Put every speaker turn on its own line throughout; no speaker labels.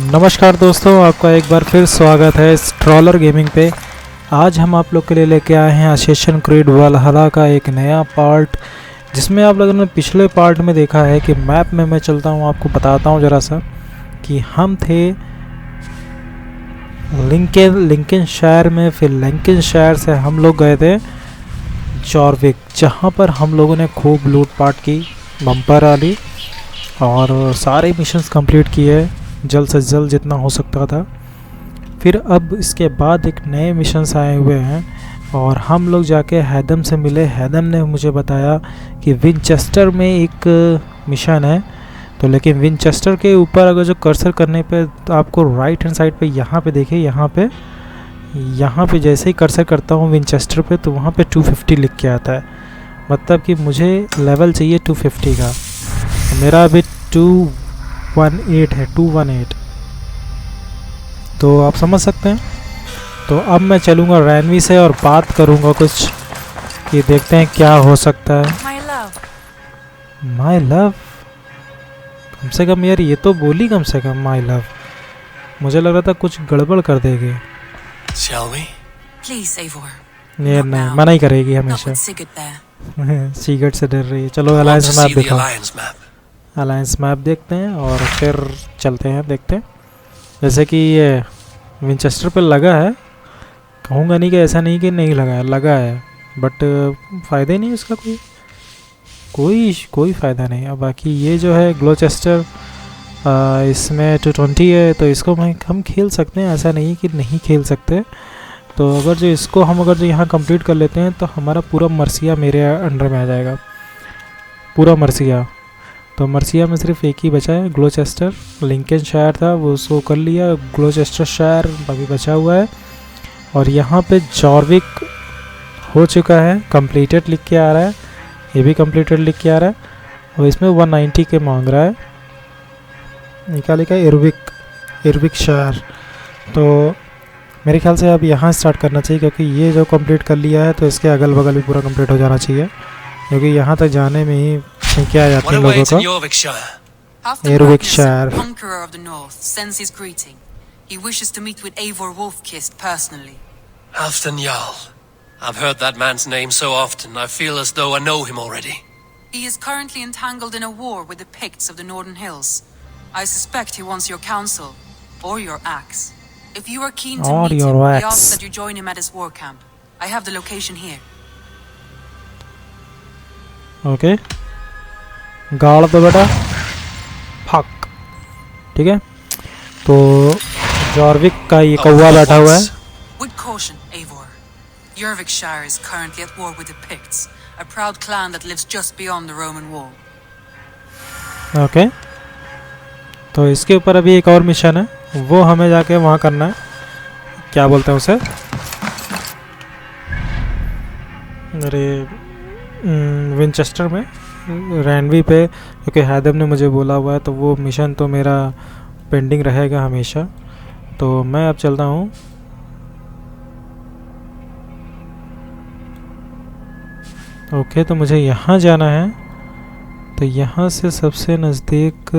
नमस्कार दोस्तों, आपका एक बार फिर स्वागत है स्ट्रॉलर गेमिंग पे। आज हम आप लोग के लिए लेके आए हैं असेसिन क्रीड वलहल्ला का एक नया पार्ट, जिसमें आप लोगों ने पिछले पार्ट में देखा है कि मैप में मैं चलता हूँ, आपको बताता हूँ ज़रा सा कि हम थे लिंकनशायर में। फिर लिंकनशायर से हम लोग गए थे जॉर्विक, जहाँ पर हम लोगों ने खूब लूटपाट की, बम्पर वाली, और सारे मिशंस कंप्लीट किए जल्द से जल्द जितना हो सकता था। फिर अब इसके बाद एक नए मिशंस आए हुए हैं और हम लोग जाके हैदम से मिले। हैदम ने मुझे बताया कि विनचेस्टर में एक मिशन है, तो लेकिन विनचेस्टर के ऊपर अगर जो कर्सर करने पे तो आपको राइट हैंड साइड पे यहाँ पे देखिए, यहाँ पे जैसे ही कर्सर करता हूँ विनचेस्टर पे तो वहाँ पे 250 लिख के आता है। मतलब कि मुझे लेवल चाहिए 250 का, मेरा अभी 218 है, 218। तो आप समझ सकते हैं। तो अब मैं चलूँगा रैनवी से और बात करूँगा कुछ कि देखते हैं क्या हो सकता है। माई लव, कम से कम यार ये तो बोली, कम से कम माई लव। मुझे लग रहा था कुछ गड़बड़ कर देगी। ये नहीं, मना ही करेगी हमेशा। सिगरेट से डर रही है। चलो अलायंस मैप दिखाओ। अलायंस मैप देखते हैं और फिर चलते हैं, देखते हैं। जैसे कि ये विनचेस्टर पे लगा है, कहूँगा नहीं कि ऐसा नहीं कि नहीं लगा है, लगा है, बट फ़ायदा ही नहीं इसका, कोई फ़ायदा नहीं। अब बाकी ये जो है ग्लोचेस्टर, इसमें 220 है, तो इसको हम खेल सकते हैं, ऐसा नहीं कि नहीं खेल सकते। तो अगर जो इसको हम अगर जो यहाँ कंप्लीट कर लेते हैं तो हमारा पूरा मर्सिया मेरे अंडर में आ जाएगा, पूरा मर्सिया। तो मर्सिया में सिर्फ एक ही बचा है, ग्लोचेस्टर। लिंकनशायर था वो उसको कर लिया, ग्लोचेस्टर शायर अभी बचा हुआ है। और यहाँ पे जॉर्विक हो चुका है, कंप्लीटेड लिख के आ रहा है, ये भी कंप्लीटेड लिख के आ रहा है। और इसमें 190 के मांग रहा है, निकाले का इरविक शायर। तो मेरे ख्याल से अब यहाँ स्टार्ट करना चाहिए, क्योंकि ये जो कंप्लीट कर लिया है तो इसके अगल बगल भी पूरा कंप्लीट हो जाना चाहिए, क्योंकि यहाँ तक जाने में ही क्या आ जाती है लोगों का। Yorkshire.
Conqueror of the North sends his greeting. He wishes to meet with Eivor Wolfkist personally.
Halfdan Jarl. I've heard that man's name so often, I feel as though I know him already.
He is currently entangled in a war with the Picts of the Northern Hills. I suspect he wants your counsel, or your axe. If you are keen to meet him, he asks that you join him at his war camp. I have the location here.
Okay. गाड़ दो बेटा, fuck. ठीक है, तो जॉर्विक का ये कौवा बैठा हुआ है।
With caution, Eivor. Yorvikshire is currently at war with the Picts, a proud clan that lives just beyond the Roman wall.
Okay, तो इसके ऊपर अभी एक और मिशन है, वो हमें जाके वहाँ करना है। क्या बोलते हैं उसे, अरे विनचेस्टर में, रैनवी पे, क्योंकि हैदम ने मुझे बोला हुआ है, तो वो मिशन तो मेरा पेंडिंग रहेगा हमेशा। तो मैं अब चलता हूँ। ओके, तो मुझे यहाँ जाना है, तो यहाँ से सबसे नज़दीक,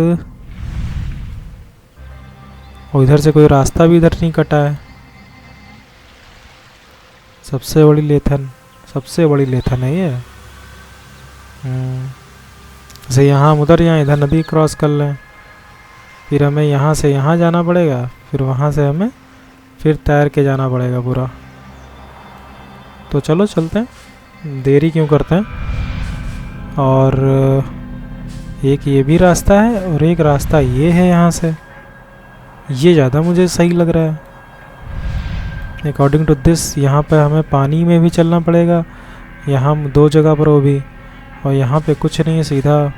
उधर से कोई रास्ता भी इधर नहीं कटा है। सबसे बड़ी लेथन है ये। जैसे यहाँ हम उधर यहाँ इधर नदी क्रॉस कर लें, फिर हमें यहाँ से यहाँ जाना पड़ेगा, फिर वहाँ से हमें फिर तैर के जाना पड़ेगा पूरा। तो चलो चलते हैं, देरी क्यों करते हैं। और एक ये भी रास्ता है और एक रास्ता ये है, यहाँ से ये ज़्यादा मुझे सही लग रहा है अकॉर्डिंग टू दिस। यहाँ पे हमें पानी में भी चलना पड़ेगा, यहाँ 2 जगह पर वो भी, और यहाँ पे कुछ नहीं है सीधा,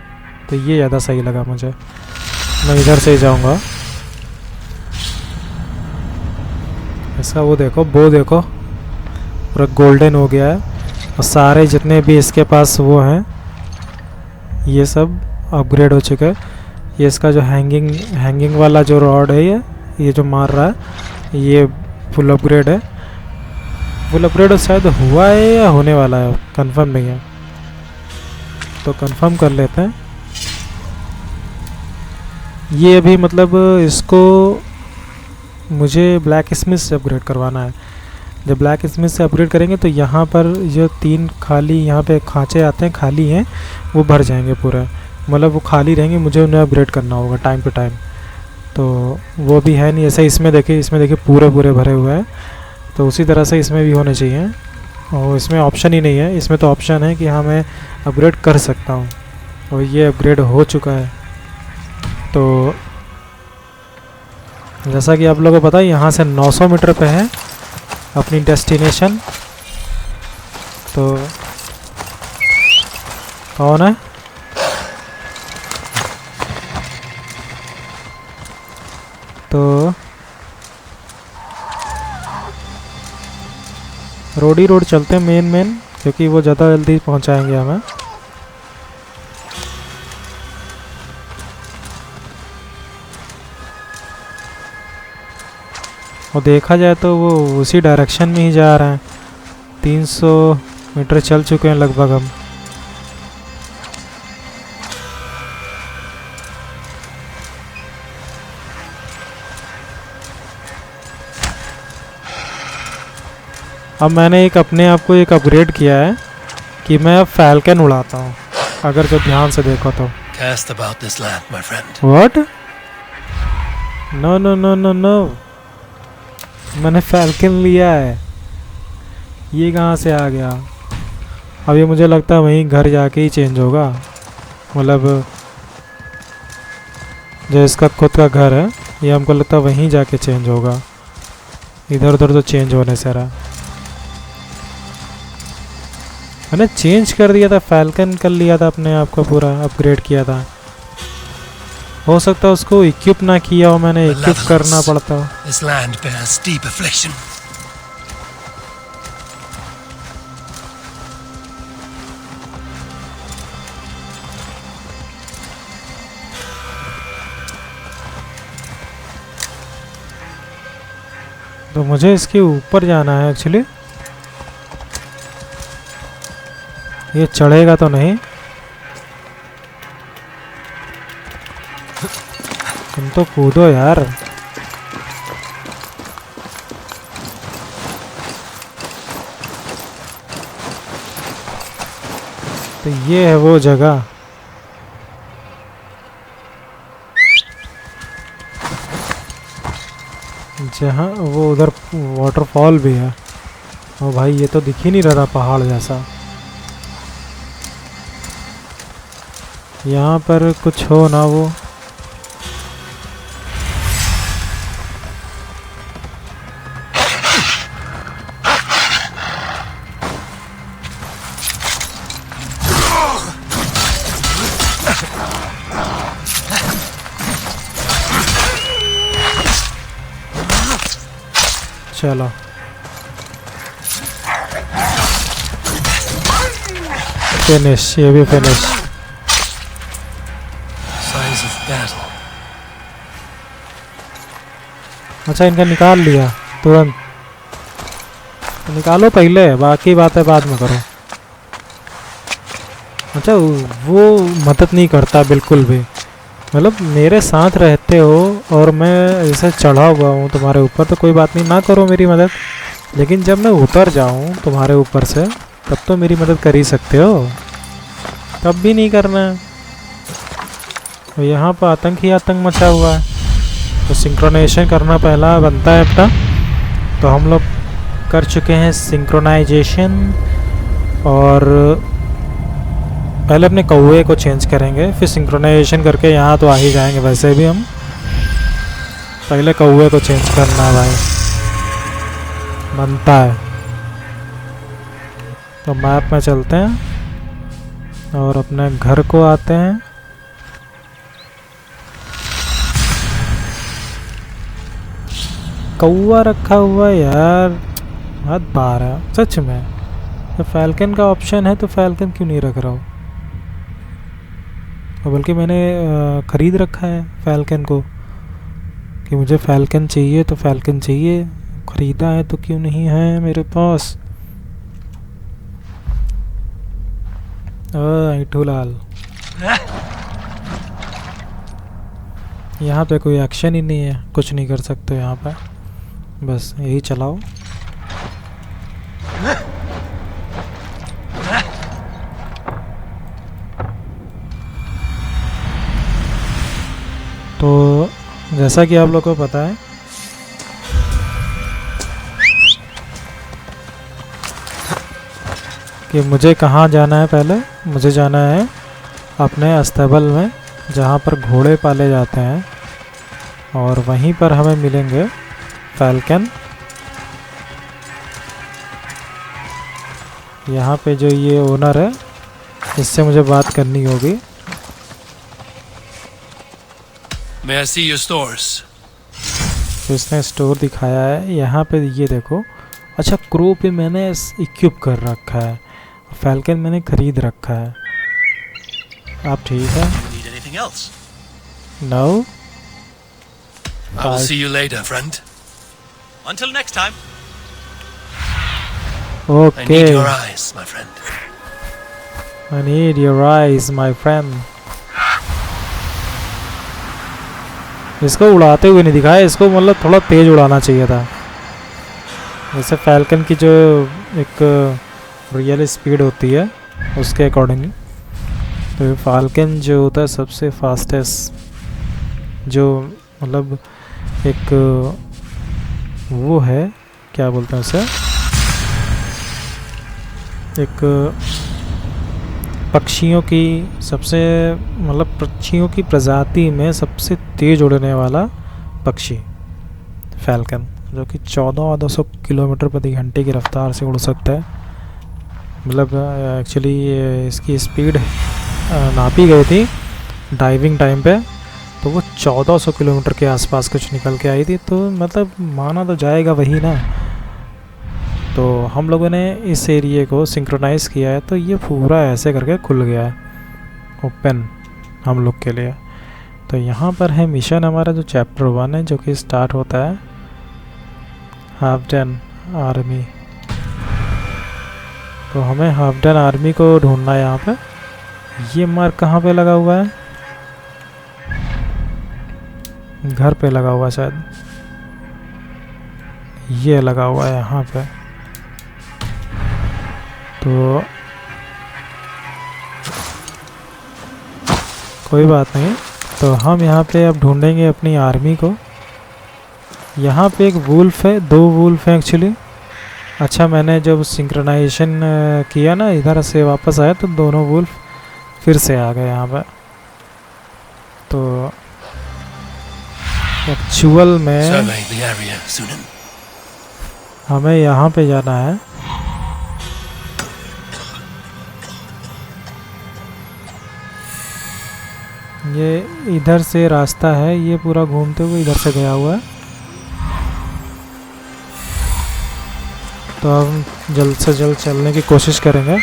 तो ये ज़्यादा सही लगा मुझे। मैं इधर से ही जाऊँगा। इसका वो देखो पूरा गोल्डन हो गया है, और सारे जितने भी इसके पास वो हैं ये सब अपग्रेड हो चुके हैं। ये इसका जो हैंगिंग वाला जो रॉड है, ये जो मार रहा है, ये फुल अपग्रेड है। फुल अपग्रेड शायद हुआ है या होने वाला है, कंफर्म नहीं है, तो कंफर्म कर लेते हैं। ये अभी मतलब इसको मुझे ब्लैक स्मिथ से अपग्रेड करवाना है। जब ब्लैक स्मिथ से अपग्रेड करेंगे तो यहाँ पर जो 3 खाली यहाँ पे खांचे आते हैं खाली हैं वो भर जाएंगे पूरा, मतलब वो खाली रहेंगे, मुझे उन्हें अपग्रेड करना होगा टाइम टू टाइम। तो वो भी है नहीं, ऐसा इसमें देखिए पूरे भरे हुए हैं, तो उसी तरह से इसमें भी होने चाहिए। और इसमें ऑप्शन ही नहीं है, इसमें तो ऑप्शन है कि हाँ मैं अपग्रेड कर सकता हूँ, और ये अपग्रेड हो चुका है। तो जैसा कि आप लोगों को पता है यहाँ से 900 मीटर पे है अपनी डेस्टिनेशन। तो कौन है? तो रोड चलते हैं मेन, क्योंकि वो ज़्यादा जल्दी पहुंचाएंगे हमें। और देखा जाए तो वो उसी डायरेक्शन में ही जा रहे हैं। 300 मीटर चल चुके हैं लगभग हम। अब मैंने अपने आप को एक अपग्रेड किया है कि मैं अब फैल्कन उड़ाता हूँ, अगर जब ध्यान से देखो तो। व्हाट? नो, मैंने फैल्कन लिया है। ये कहाँ से आ गया? अब ये मुझे लगता है वहीं घर जाके ही चेंज होगा, मतलब जो इसका खुद का घर है ये हमको लगता है वहीं जाके चेंज होगा, इधर उधर तो चेंज होने से रहा। मैंने चेंज कर दिया था, फैल्कन कर लिया था अपने आप को, पूरा अपग्रेड किया था। हो सकता है उसको इक्विप ना किया हो, मैंने इक्विप करना पड़ता हो। तो मुझे इसके ऊपर जाना है एक्चुअली। ये चढ़ेगा तो नहीं? तुम तो कूदो यार। तो ये है वो जगह। जहाँ वो उधर वाटरफॉल भी है। ओ भाई ये तो दिख ही नहीं रहा पहाड़ जैसा। यहाँ पर कुछ हो ना वो। चलो फिनिश, ये भी फिनिश। अच्छा इनका निकाल लिया तुरंत। तो निकालो पहले, बाकी बातें बाद में करो। अच्छा वो मदद नहीं करता बिल्कुल भी, मतलब मेरे साथ रहते हो और मैं ऐसे चढ़ा हुआ हूँ तुम्हारे ऊपर, तो कोई बात नहीं, ना करो मेरी मदद। लेकिन जब मैं उतर जाऊँ तुम्हारे ऊपर से तब तो मेरी मदद कर ही सकते हो, तब भी नहीं करना है। तो यहाँ पर आतंक ही आतंक मचा हुआ है, तो सिंक्रोनाइजेशन करना पहला बनता है अपना। तो हम लोग कर चुके हैं सिंक्रोनाइजेशन, और पहले अपने कौवे को चेंज करेंगे, फिर सिंक्रोनाइजेशन करके यहाँ तो आ ही जाएंगे। वैसे भी हम पहले कौवे को चेंज करना है भाई, बनता है। तो मैप में चलते हैं और अपने घर को आते हैं। कौवा रखा हुआ है यार, हद बार है सच में। तो फैल्कन का ऑप्शन है तो फैल्कन क्यों नहीं रख रहा हूँ, बल्कि मैंने ख़रीद रखा है फैल्कन को कि मुझे फैल्कन चाहिए तो फैल्कन चाहिए, ख़रीदा है तो क्यों नहीं है मेरे पास। ऐठू लाल, यहाँ पे कोई एक्शन ही नहीं है, कुछ नहीं कर सकते यहाँ पे। बस यही चलाओ। तो जैसा कि आप लोग को पता है कि मुझे कहाँ जाना है। पहले मुझे जाना है अपने अस्तबल में जहाँ पर घोड़े पाले जाते हैं, और वहीं पर हमें मिलेंगे फैल्कन। यहाँ पे जो ये ओनर है इससे मुझे बात करनी होगी।
May I see your stores?
तो इसने स्टोर दिखाया है यहाँ पे, ये देखो। अच्छा, क्रो पे मैंने इक्विप कर रखा है, फैल्कन मैंने खरीद रखा है। आप ठीक है?
Need anything else?
No.
I will see you later, friend.
Until next time.
I
okay,
need your eyes, my friend.
I need your eyes, my friend. इसको उड़ाते हुए नहीं दिखाया, इसको मतलब थोड़ा तेज उड़ाना चाहिए था। जैसे फैल्कन की जो एक रियल स्पीड होती है उसके अकॉर्डिंग। तो फैल्कन जो होता है सबसे फास्टेस्ट, जो मतलब एक वो है, क्या बोलते हैं उसे, एक पक्षियों की सबसे मतलब पक्षियों की प्रजाति में सबसे तेज उड़ने वाला पक्षी फैल्कन, जो कि 1400 किलोमीटर प्रति घंटे की रफ्तार से उड़ सकता है। मतलब एक्चुअली इसकी स्पीड नापी गई थी डाइविंग टाइम पे, तो वो 1400 किलोमीटर के आसपास कुछ निकल के आई थी। तो मतलब माना तो जाएगा वही ना। तो हम लोगों ने इस एरिए को सिंक्रोनाइज़ किया है, तो ये पूरा ऐसे करके खुल गया है ओपन हम लोग के लिए। तो यहाँ पर है मिशन हमारा जो चैप्टर 1 है, जो कि स्टार्ट होता है हाफडन आर्मी। तो हमें हाफडन आर्मी को ढूंढना है यहाँ पे। ये मार्क कहाँ पे लगा हुआ है? घर पे लगा हुआ है शायद, ये लगा हुआ है यहाँ पे। तो कोई बात नहीं, तो हम यहाँ पे अब ढूंढेंगे अपनी आर्मी को। यहाँ पे एक वुल्फ है, 2 वुल्फ हैं एक्चुअली। अच्छा, मैंने जब सिंक्रोनाइजेशन किया ना, इधर से वापस आया तो दोनों वुल्फ फिर से आ गए यहाँ पे। तो एक्चुअल में
Survey the area, Sunan.
हमें यहाँ पे जाना है। ये इधर से रास्ता है, ये पूरा घूमते हुए इधर से गया हुआ है। तो हम जल्द से जल्द चलने की कोशिश करेंगे।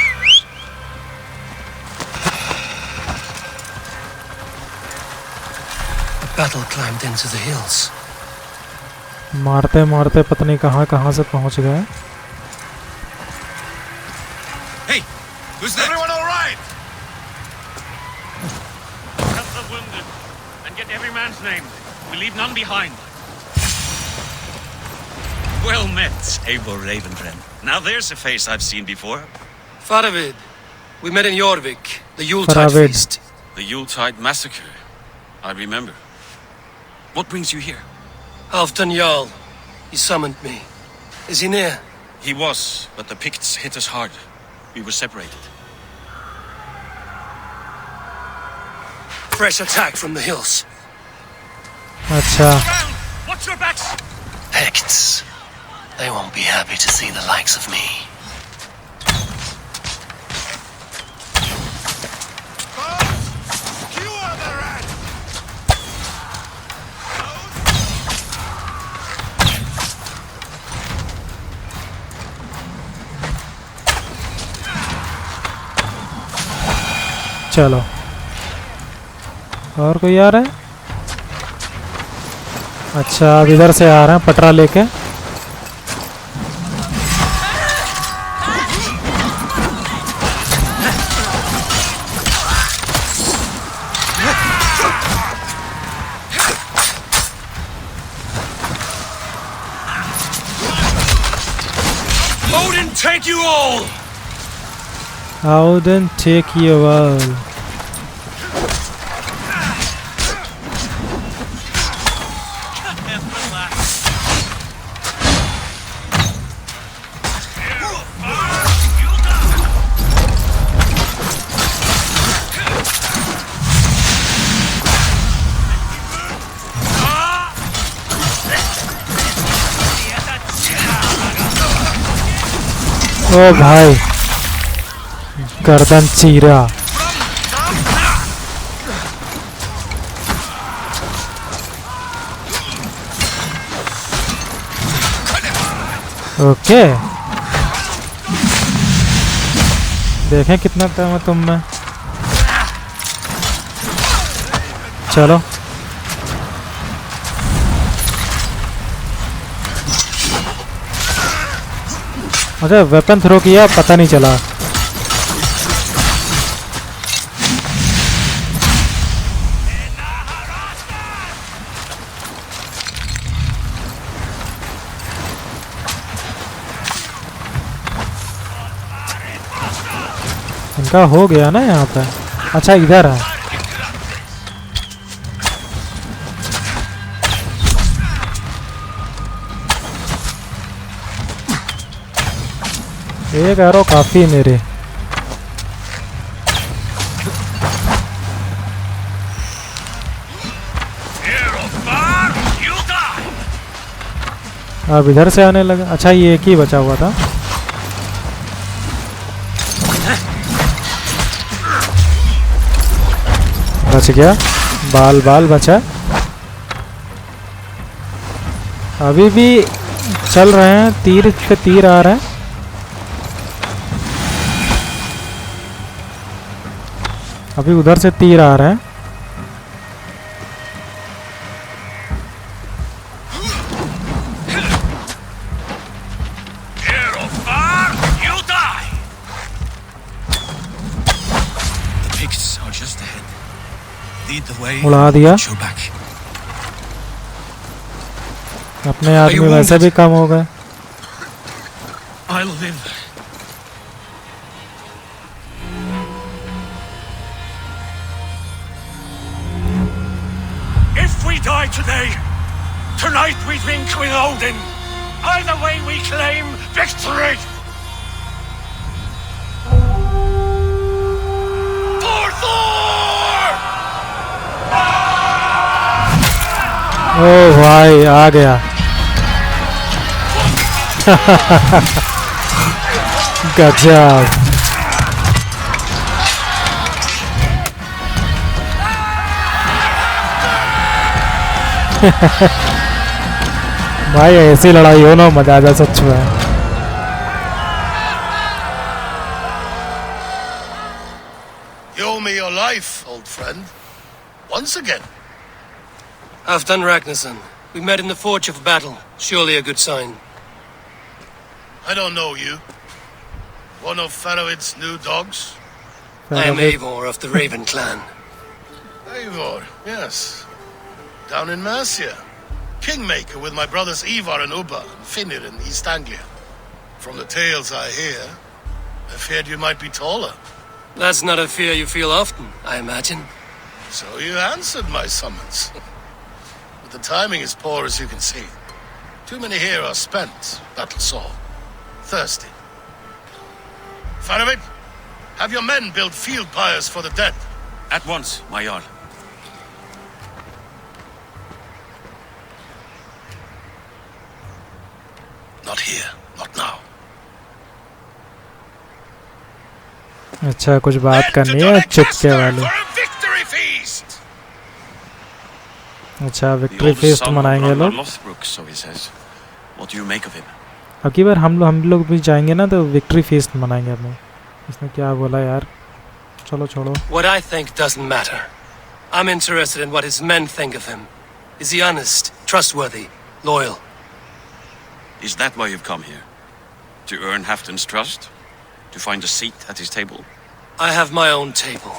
Battle climbed into the hills.
मारते मारते पता नहीं कहाँ कहाँ से पहुँच गए।
Hey, who's there? Everyone all right? Help the wounded and get every man's name. We leave none behind. Well met, Eivor Ravenbrand. Now there's a face I've seen before.
Faravid, we met in Jorvik, the Yuletide
Faravid.
feast.
The Yuletide massacre. I remember. What brings you here?
Halfdan Jarl, he summoned me. Is he near?
He was, but the Picts hit us hard. We were separated.
Fresh attack from the hills.
अच्छा,
Round! Watch your backs!
Picts. They won't be happy to see the likes of me.
चलो, और कोई आ रहा है? अच्छा, अब इधर से आ रहे हैं पटरा लेके।
take you all!
I'll then take you all. ओ भाई गर्दन चीरा। ओके देखें कितना टाइम है तुम में। चलो अच्छा वेपन थ्रो किया पता नहीं चला। इनका हो गया ना यहाँ पे। अच्छा इधर है। एक एरो काफी मेरे। अब इधर से आने लगा। अच्छा ये एक ही बचा हुआ था। बच गया। बाल बाल बचा। अभी भी चल रहे हैं। तीर पे तीर आ रहा है। अभी उधर से तीर आ रहा है। उड़ा दिया। अपने आदमी वैसे भी कम हो गए।
Die today. Tonight we drink with Odin. Either way we claim victory. For Thor!
ओ भाई आ गया। गजब। भाई ऐसी लड़ाई हो ना मजा आ जाए सच में।
You owe me your life, old friend. Once again.
Halfdan Ragnarsson. We met in the Forge of Battle. Surely a good sign.
I don't know you. One of Faroid's new dogs?
I am Eivor of the Raven clan.
Eivor, yes. Down in Mercia. Kingmaker with my brothers Ivar and Ubba, and Finnir in East Anglia. From the tales I hear, I feared you might be taller.
That's not a fear you feel often, I imagine.
So you answered my summons. But the timing is poor, as you can see. Too many here are spent, battle sore, thirsty. Faramir, have your men build field pyres for the dead.
At once, my Jarl.
Not here, not now.
अच्छा कुछ बात करनी है चुपके वाली। अच्छा victory fest मनाएंगे लोग। अब की बार हम लोग भी जाएंगे ना तो विक्ट्री फेस्ट मनाएंगे हम। इसने क्या बोला यार। चलो छोड़ो।
What I think doesn't matter. I'm interested in what his men think of him. Is he honest, trustworthy, loyal?
Is that why you've come here? To earn Halfdan's trust? To find a seat at his table?
I have my own table.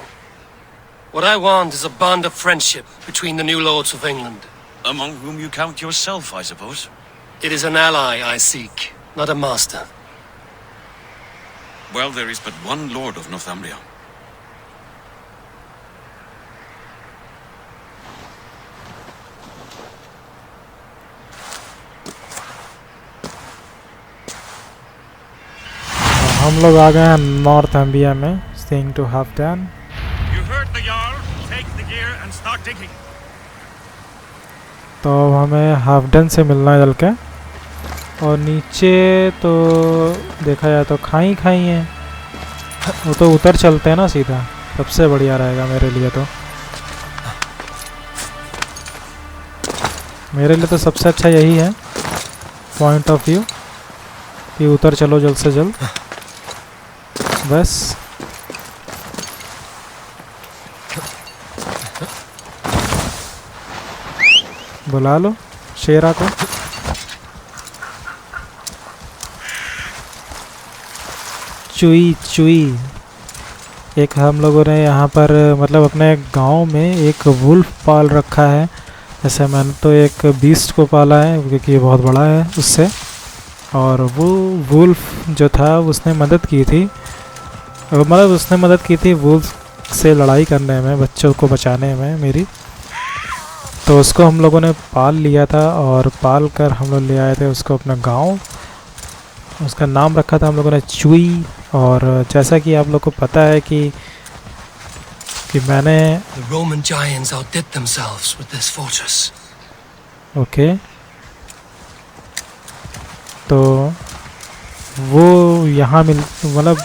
What I want is a bond of friendship between the new lords of England.
Among whom you count yourself, I suppose?
It is an ally I seek, not a master.
Well, there is but one Lord of Northumbria.
हम लोग आ गए हैं Northumbria में, saying to Halfdan.
You heard the Jarl. Take the gear and start digging.
तो हमें हाल्फडन से मिलना है चल के, और नीचे तो देखा जाए तो खाई है, वो तो उतर चलते हैं ना सीधा, सबसे बढ़िया रहेगा मेरे लिए। तो मेरे लिए तो सबसे अच्छा यही है पॉइंट ऑफ व्यू कि उतर चलो जल्द से जल्द, बस। बुला लो शेरा को। चुई एक हम लोगों ने यहाँ पर मतलब अपने गांव में एक वुल्फ पाल रखा है। जैसे मैंने तो एक बीस्ट को पाला है क्योंकि ये बहुत बड़ा है उससे, और वो वुल्फ जो था उसने मदद की थी, मतलब उसने मदद की थी वुल्फ से लड़ाई करने में, बच्चों को बचाने में मेरी। तो उसको हम लोगों ने पाल लिया था, और पाल कर हम लोग ले आए थे उसको अपना गांव। उसका नाम रखा था हम लोगों ने चुई। और जैसा कि आप लोग को पता है कि मैंने
The Roman giants outdid themselves with this fortress.
Okay, तो वो यहाँ मतलब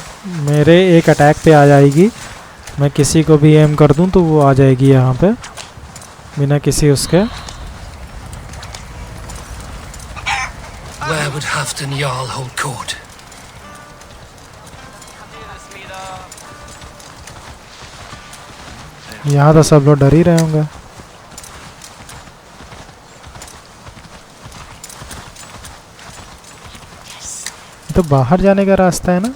मेरे एक अटैक पे आ जाएगी। मैं किसी को भी एम कर दूँ तो वो आ जाएगी यहाँ पे बिना किसी उसके।
Where would Halfdan Jarl hold court?
यहाँ तो सब लोग डर ही रहे होंगे। तो बाहर जाने का रास्ता है ना,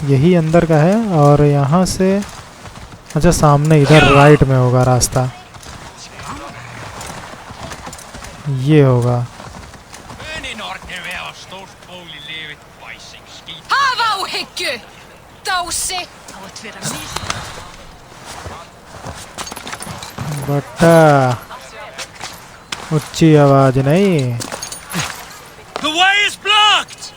यही अंदर का है। और यहाँ से अच्छा सामने इधर राइट में होगा रास्ता, ये होगा। बट्टा ऊंची आवाज नहीं।
The way is blocked.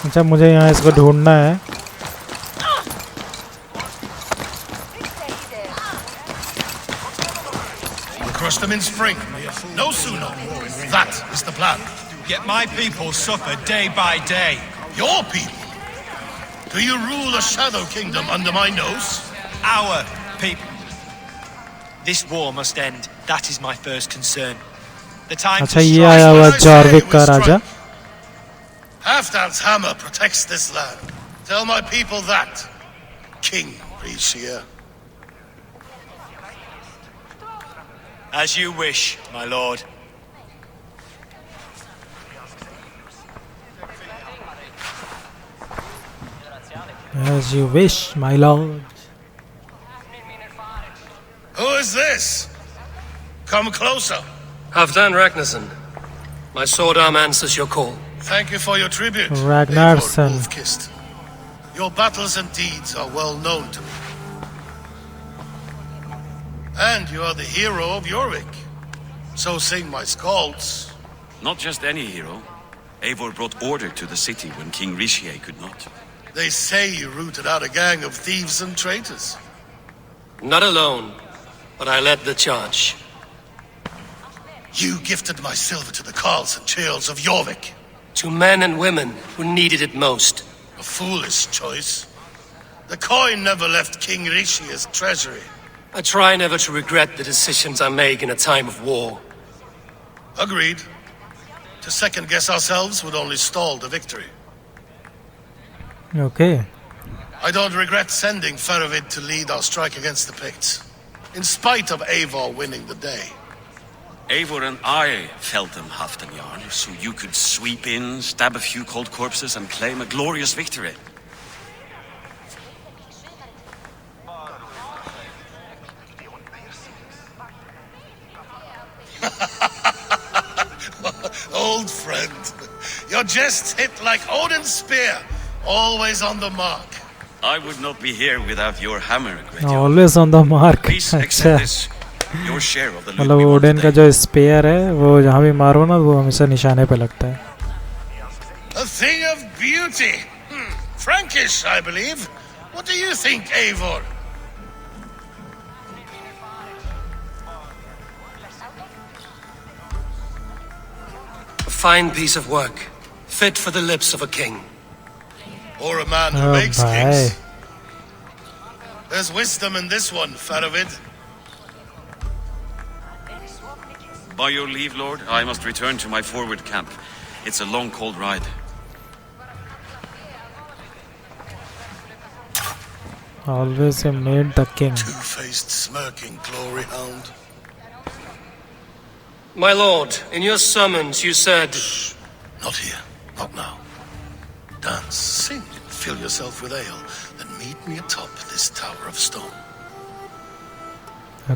अच्छा मुझे यहाँ इसको ढूंढना है।
Crush them in spring. No sooner. That is the plan.
Get my people supper day by day.
Your people? Do you rule a shadow kingdom under my nose?
Our people. This war must end. That is my first concern. The time
अच्छा
to
ये
strike.
आया हुआ
What I say,
जॉर्विक
we
का
strike.
Raja.
Halfdan's hammer protects this land. Tell my people that. King Rishia.
As you wish, my lord.
As you wish, my lord.
Who is this? Come closer.
Halfdan Ragnarsson. My sword arm answers your call.
Thank you for your tribute,
Ragnarsson.
Eivor Wolf-Kissed. Your battles and deeds are well known to me. And you are the hero of Jorvik. So sing my skalds.
Not just any hero. Eivor brought order to the city when King Rishie could not.
They say you rooted out a gang of thieves and traitors.
Not alone, but I led the charge.
You gifted my silver to the carls and churls of Jorvik.
To men and women who needed it most.
A foolish choice. The coin never left King Rishia's treasury.
I try never to regret the decisions I make in a time of war.
Agreed. To second-guess ourselves would only stall the victory.
Okay.
I don't regret sending Faravid to lead our strike against the Picts, in spite of Eivor winning the day.
Eivor and I felled them, Halfdan Jarl, so you could sweep in, stab a few cold corpses, and claim a glorious victory.
Old friend, your jests hit like Odin's spear, always on the mark.
I would not be here without your hammer, Gretchen.
Always on the mark.
Please
अच्छा,
accept this. Your share of the loot
मतलब
we won
Odean का
today.
जो spare है वो जहाँ भी मारो ना वो हमेशा निशाने पे लगता है.
A thing of beauty. Frankish, I believe. What do you think, Eivor?
A fine piece of work, fit for the lips of a king.
Or a man who
Oh,
makes
bhai.
kings? There's wisdom in this one, Faravid.
By your leave, Lord, I must return to my forward camp. It's a long, cold ride.
Always he made the king.
Two-faced, smirking glory hound.
My lord, in your summons you said...
Not here. Not now. Dance, sing, and fill yourself with ale. Then meet me atop this tower of stone.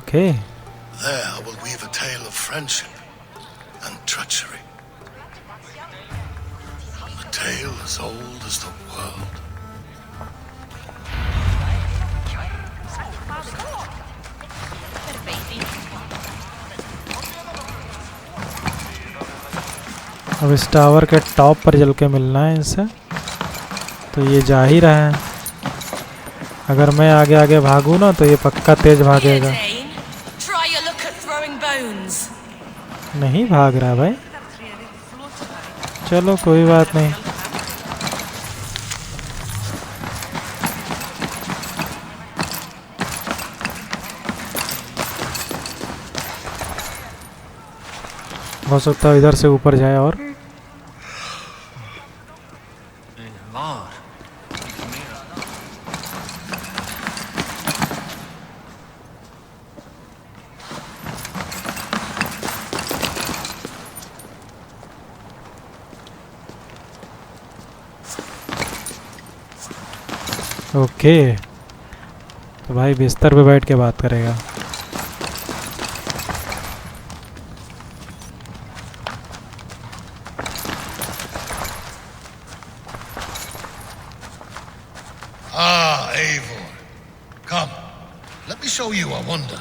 Okay.
There I will weave a tale of friendship and treachery. A tale as old as the world.
अब इस tower के top पर चल के मिलना है इनसे. तो ये जा ही रहा है. अगर मैं आगे आगे भागूं ना तो ये पक्का तेज भागेगा.
Try your luck at throwing bones.
नहीं भाग रहा भाई. चलो कोई बात नहीं. हो सकता है इधर से ऊपर जाए और ओके. तो भाई बिस्तर पे बैठ के बात करेगा.
Ah, Eivor. Come, let me show you a wonder.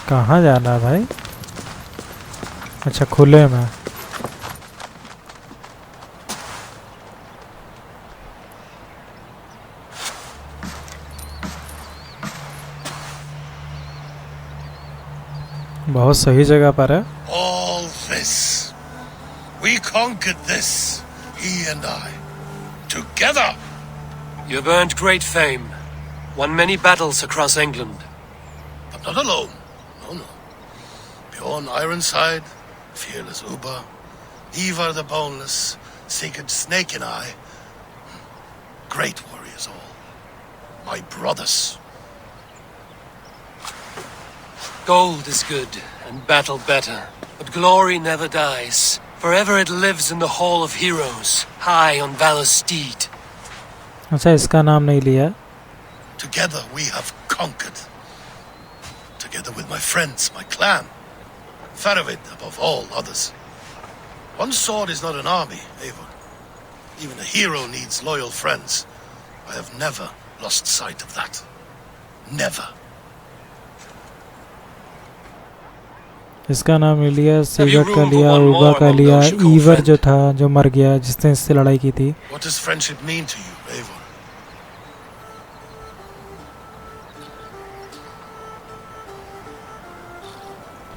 कहाँ जाना है भाई? अच्छा खुले में. बहुत सही जगह पर है.
All this. We conquered this, he and I. Together.
You've earned great fame, won many battles across England.
But not alone. No, no. Bjorn Ironside, fearless Uber, Ivar the Boneless, Sigurd Snake and I. Great warriors all. My brothers.
Gold is good, and battle better, but glory never dies. Forever it lives in the Hall of Heroes, high on Valor's steed.
अच्छा इसका नाम नहीं लिया.
Together we have conquered. Together with my friends, my clan. Faravid above all others. One sword is not an army, Eivor. Even a hero needs loyal friends. I have never lost sight of that. Never.
इसका नाम नहीं लिया. Cigarette का लिया, उबा का लिया, ईवर जो था जो मर गया जिसने इससे लड़ाई की थी.
What does friendship mean to you, Eivor?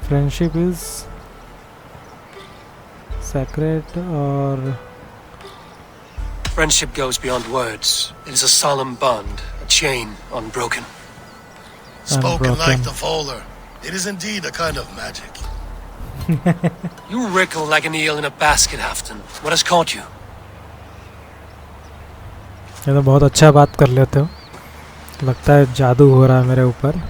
Friendship is sacred और
Friendship goes beyond words. It is a solemn bond, a chain unbroken.
Spoken like
Unbroken.
the Volar. It is indeed a kind of magic.
You wrinkle like an eel in a basket, Halfdan. What has caught you?
ये तो बहुत अच्छा बात कर लेते हो. लगता है जादू हो रहा है मेरे ऊपर.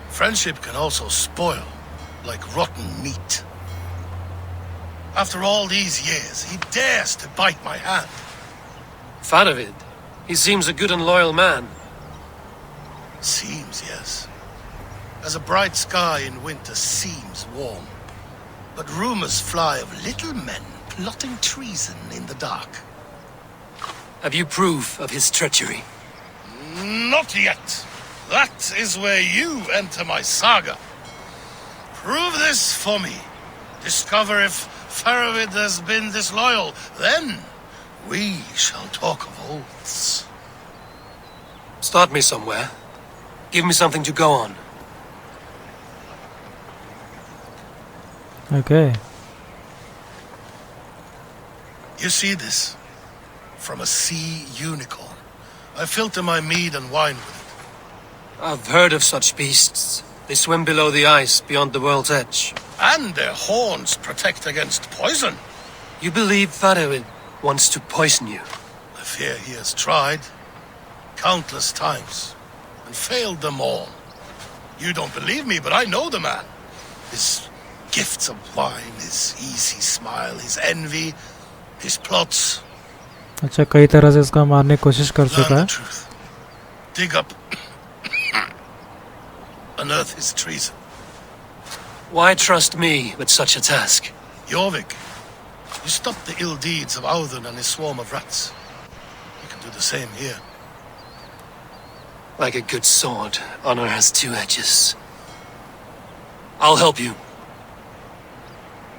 Friendship can also spoil, like rotten meat. After all these years, he dares to bite my hand.
Faravid. He seems a good and loyal man.
Seems, yes. As a bright sky in winter seems warm. But rumors fly of little men plotting treason in the dark.
Have you proof of his treachery?
Not yet. That is where you enter my saga. Prove this for me. Discover if Faravid has been disloyal. Then we shall talk of oaths.
Start me somewhere. Give me something to go on.
Okay.
You see this? From a sea unicorn. I filter my mead and wine with it.
I've heard of such beasts. They swim below the ice, beyond the world's edge.
And their horns protect against poison.
You believe Faravid wants to poison you?
I fear he has tried countless times and failed them all. You don't believe me, but I know the man. His gifts of wine, his easy smile, his envy, his plots.
अच्छा, कई तरह से इसका मारने की कोशिश कर चुका
Learn
है.
the truth. Dig up. Unearth his treason.
Why trust me with such a task?
Jorvik, you stopped the ill deeds of Audun and his swarm of rats. You can do the same here.
Like a good sword, honor has two edges. I'll help you.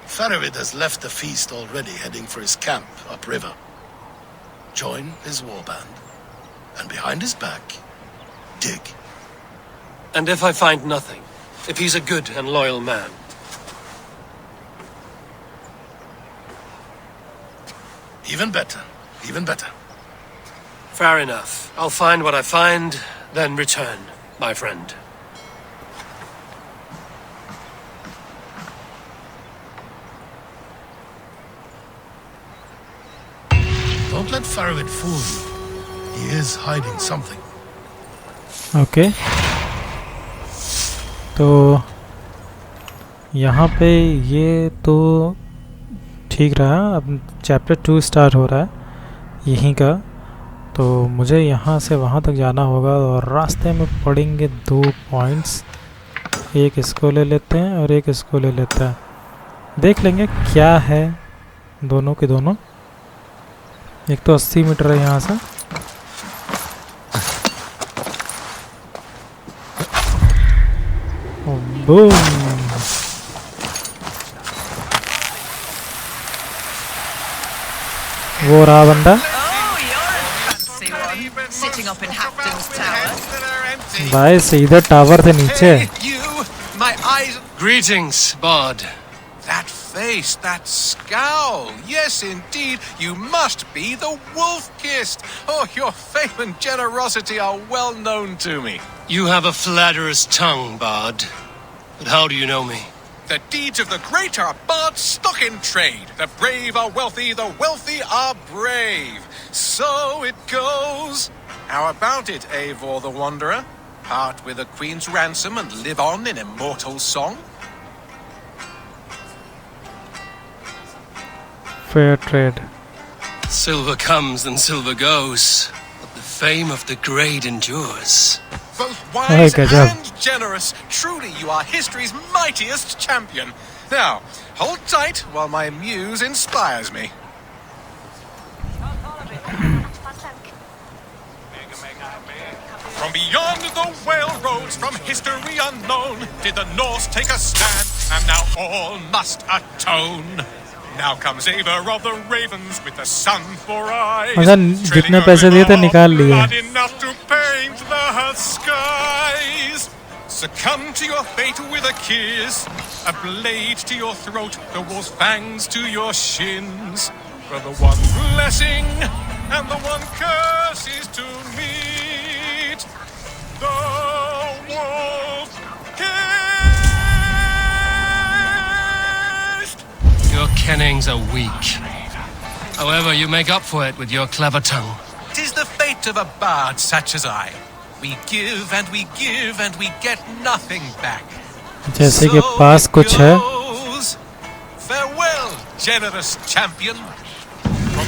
Faravid has left the feast already, heading for his camp upriver. Join his warband, and behind his back, dig.
And if I find nothing, if he's a good and loyal man,
Even better, even better.
fair enough. I'll find what I find, then return, my friend.
Don't let Faravid fool you. He is hiding something.
Okay. तो यहाँ पे ये तो ठीक रहा. अब chapter 2 start हो रहा है यहीं का. तो मुझे यहाँ से वहाँ तक जाना होगा और रास्ते में पड़ेंगे 2 पॉइंट्स. एक इसको ले लेते हैं और एक इसको ले लेते हैं. देख लेंगे क्या है दोनों के दोनों. एक तो 80 मीटर है यहाँ से. बूम. वो रहा बंदा.
Oh, you're a fancy one. Sitting up in Hafton's tower.
भाई सीधे टावर से नीचे.
You, my eyes.
Greetings, Bard.
That face, that scowl. Yes, indeed, you must be the Wolf-Kissed. Oh, your fame and generosity are well known to me.
You have a flatterer's tongue, Bard. But how do you know me?
The deeds of the great are bards stock in trade. The brave are wealthy, the wealthy are brave. So it goes. How about it, Eivor the Wanderer? Part with a queen's ransom and live on in immortal song?
Fair trade.
Silver comes and silver goes, but the fame of the great endures.
Both wise
good job.
and generous. Truly, you are history's mightiest champion. Now, hold tight while my muse inspires me. From beyond the whale roads, from history unknown, did the Norse take a stand, and now all must atone. Now comes Eivor of the Ravens with the sun for eyes.
अच्छा, जितने पैसे दिए थे निकाल लिए.
Blood enough to paint the skies. Succumb to your fate with a kiss, a blade to your throat, the wolf's fangs to your shins. For the one blessing and the one curse is to meet the wolf kissed.
Your kennings are weak. However, you make up for it with your clever tongue.
'Tis the fate of a bard such as I. We give and we give and we get nothing back.
जैसे कि पास कुछ है.
Farewell, generous champion. From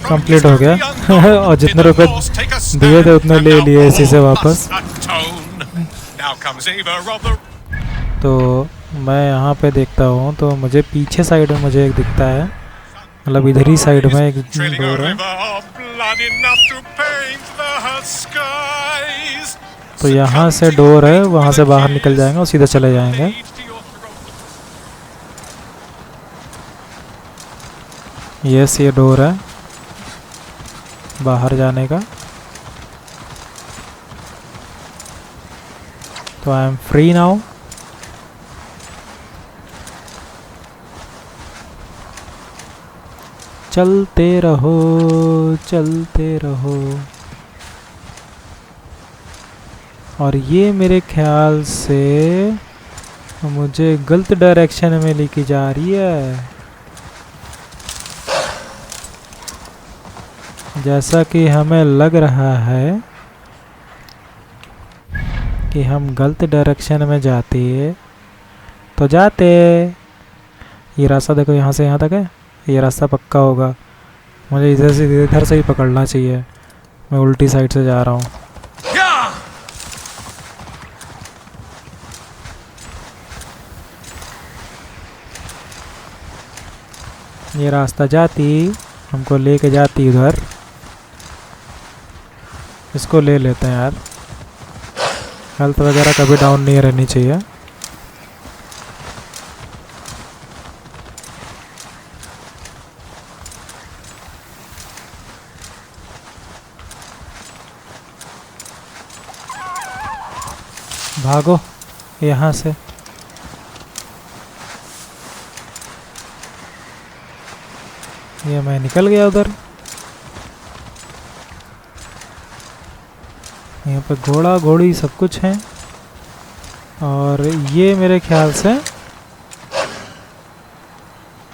complete हो गया और जितने रुपए दिए थे उतने ले लिए इसी से वापस। तो मैं यहाँ पे देखता हूँ तो मुझे पीछे साइड में मुझे एक दिखता है, मतलब इधर ही साइड में एक डोर है। तो यहाँ से डोर है, वहाँ से बाहर निकल जाएंगे और सीधा चले जाएंगे। यस, ये डोर है बाहर जाने का। तो आई एम फ्री नाउ। चलते रहो चलते रहो। और ये मेरे ख्याल से मुझे गलत डायरेक्शन में लेके जा रही है, जैसा कि हमें लग रहा है कि हम गलत डायरेक्शन में जाते तो जाते। ये रास्ता देखो, यहाँ से यहाँ तक है, ये रास्ता पक्का होगा। मुझे इधर से ही पकड़ना चाहिए। मैं उल्टी साइड से जा रहा हूँ। ये रास्ता जाती हमको लेके जाती उधर। इसको ले लेते हैं यार, हेल्थ वगैरह कभी डाउन नहीं रहनी चाहिए। भागो यहाँ से। ये मैं निकल गया उधर। यहाँ पे घोड़ा घोड़ी सब कुछ है। और ये मेरे ख्याल से,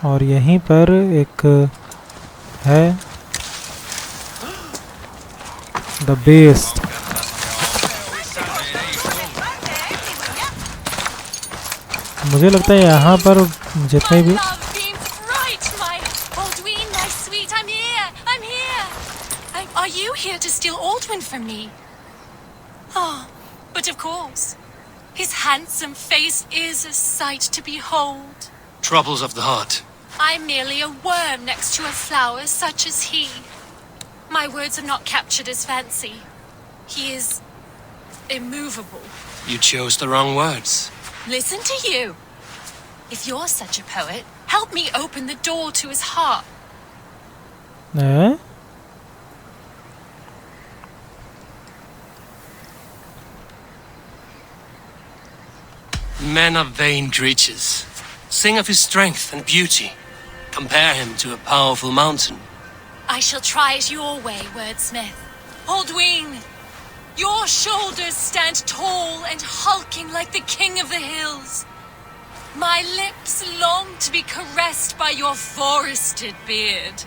और यहीं पर एक है द बेस्ट। मुझे लगता है यहाँ पर जितने भी
Are you here to steal Aldwin from me? Oh, but of course. His handsome face is a sight to behold.
Troubles of the heart.
I'm merely a worm next to a flower such as he. My words are not captured his fancy. He is immovable.
You chose the wrong words.
Listen to you. If you're such a poet, help me open the door to his heart.
Men are vain creatures. Sing of his strength and beauty. Compare him to a powerful mountain.
I shall try it your way, wordsmith. Aldwin, your shoulders stand tall and hulking like the king of the hills. My lips long to be caressed by your forested beard.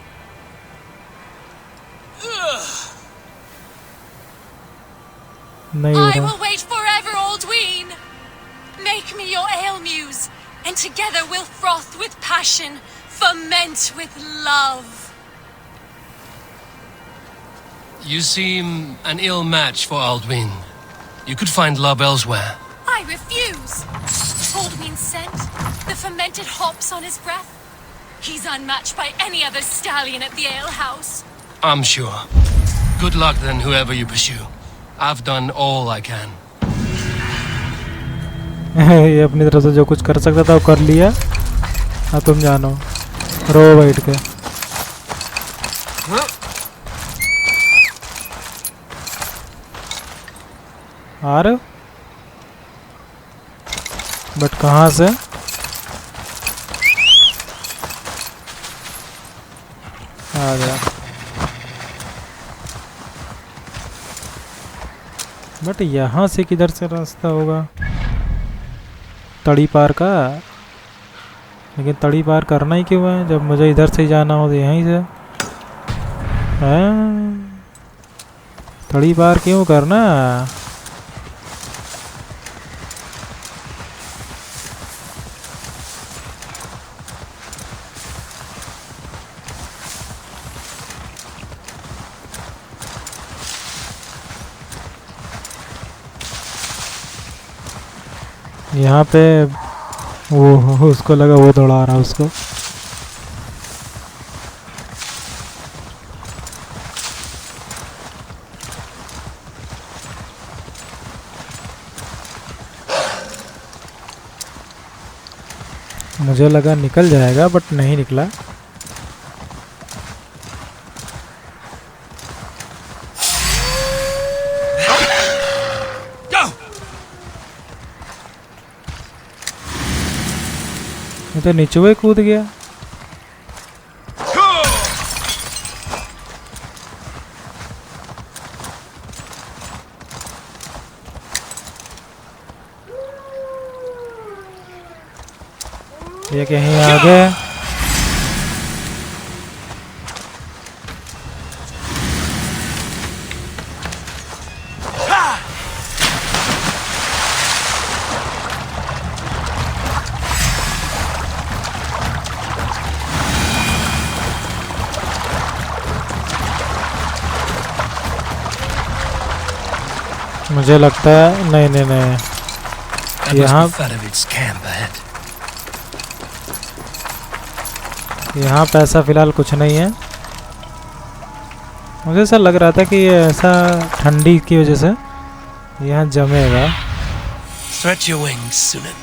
I will wait forever, Aldwin. Make me your ale muse, and together we'll froth with passion, ferment with love.
You seem an ill match for Aldwin. You could find love elsewhere.
I refuse. Aldwin's scent, the fermented hops on his breath. He's unmatched by any other stallion at the alehouse.
I'm sure. Good luck then, whoever you pursue. I've done all I can.
ये अपनी तरफ से जो कुछ कर सकता था वो कर लिया। हाँ, तुम जानो, रो बैठ के। आ रहे हो? बट कहाँ से? आ गया। बट यहाँ से किधर से रास्ता होगा? तड़ी पार का। लेकिन तड़ी पार करना ही क्यों है जब मुझे इधर से ही जाना हो? तो यहीं से तड़ी पार क्यों करना? यहाँ पे वो उसको लगा वो दौड़ा रहा उसको। मुझे लगा निकल जाएगा बट नहीं निकला। ये तो नीचे कूद गया। ये कहीं आगे मुझे लगता है नहीं यहाँ यहाँ पे ऐसा फिलहाल कुछ नहीं है। मुझे ऐसा लग रहा था कि ये ऐसा ठंडी की वजह से यहाँ जमेगा।
Stretch your wings, Sunan.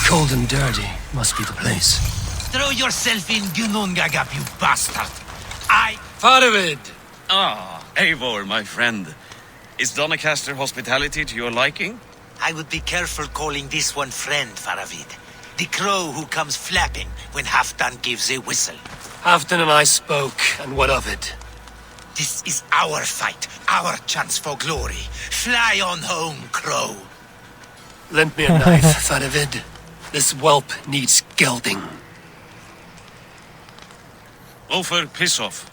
Cold and dirty must be the place.
Throw yourself in Gunungagap, you bastard!
Faravid!
Ah, Eivor, my friend. Is Doncaster hospitality to your liking?
I would be careful calling this one friend, Faravid. The crow who comes flapping when Halfdan gives a whistle.
Halfdan and I spoke, and what of it?
This is our fight, our chance for glory. Fly on home, crow.
Lend me a knife, Faravid. This whelp needs gelding.
Over, piss off.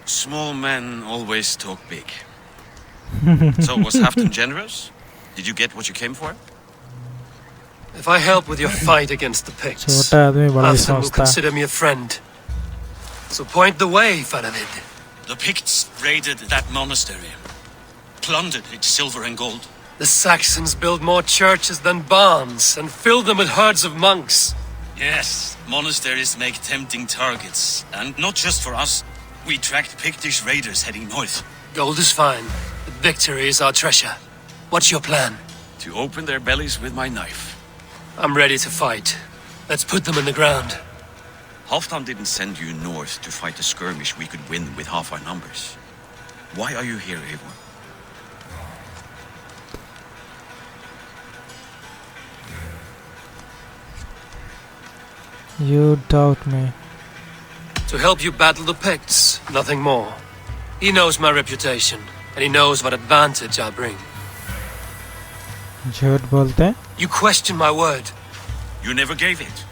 Small men always talk big. So was Halfdan generous? Did you get what you came for?
If I help with your fight against the Picts,
छोटा आदमी बड़ा
Halfdan will
सोचता है।
consider me a friend. So point the way, Faravid.
The Picts raided that monastery, plundered its silver and gold.
The Saxons build more churches than barns and fill them with herds of monks.
Yes, monasteries make tempting targets, and not just for us. We tracked Pictish raiders heading north.
Gold is fine, but victory is our treasure. What's your plan?
To open their bellies with my knife.
I'm ready to fight. Let's put them in the ground.
Halfdan didn't send you north to fight a skirmish we could win with half our numbers. Why are you here, Eivor?
You doubt me.
To help you battle the Picts, nothing more. He knows my reputation, and he knows what advantage I bring.
झूठ बोलते हैं।
You question my word.
You never gave it.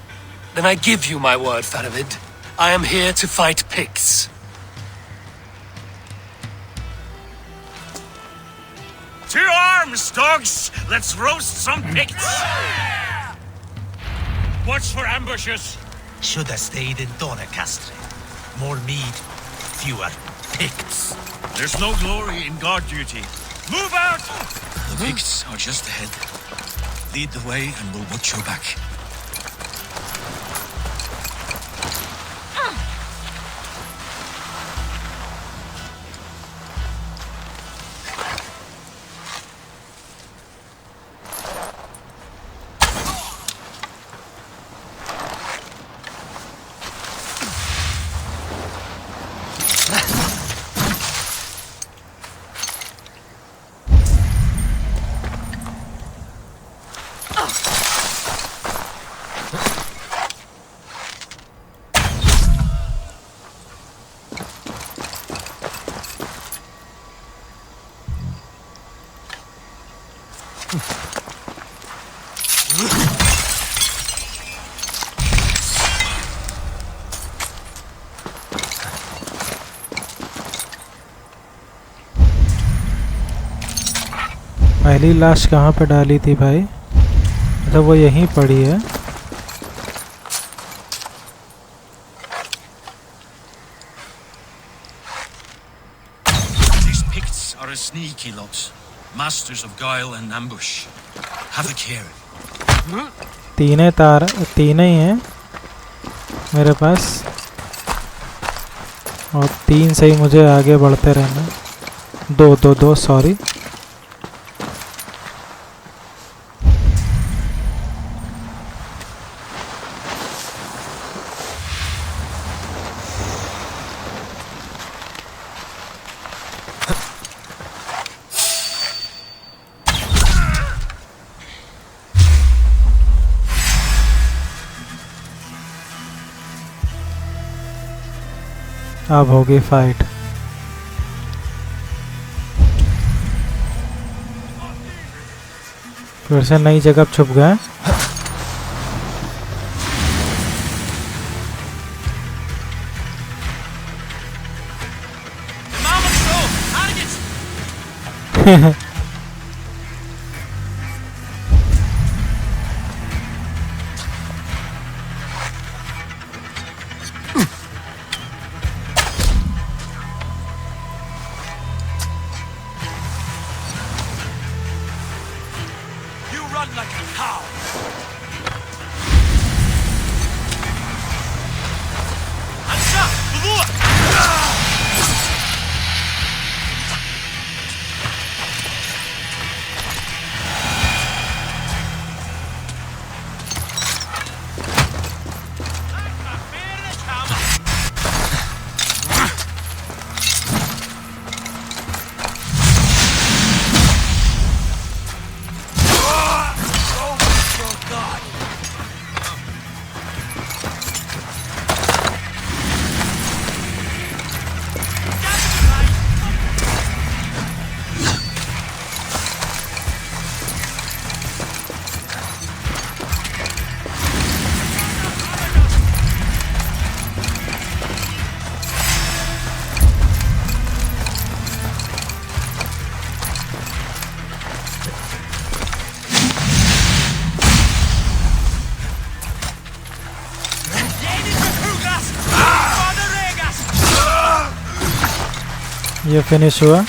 Then I give you my word, Faravid. I am here to fight Picts.
To arms, dogs! Let's roast some Picts! Watch for ambushes!
Should have stayed in Doncaster. More mead, fewer Picts.
There's no glory in guard duty. Move out! The Picts are just ahead. Lead the way and we'll watch your back.
पहली लाश कहाँ पे डाली थी भाई? अच्छा वो यहीं पड़ी है।
These Picts are a sneaky lot, masters of guile and ambush. Have a care.
तीन ही हैं मेरे पास, और 3 से ही मुझे आगे बढ़ते रहना। दो सॉरी। अब होगी फाइट। फिर से नई जगह छुप गए। ये फिनिश हुआ।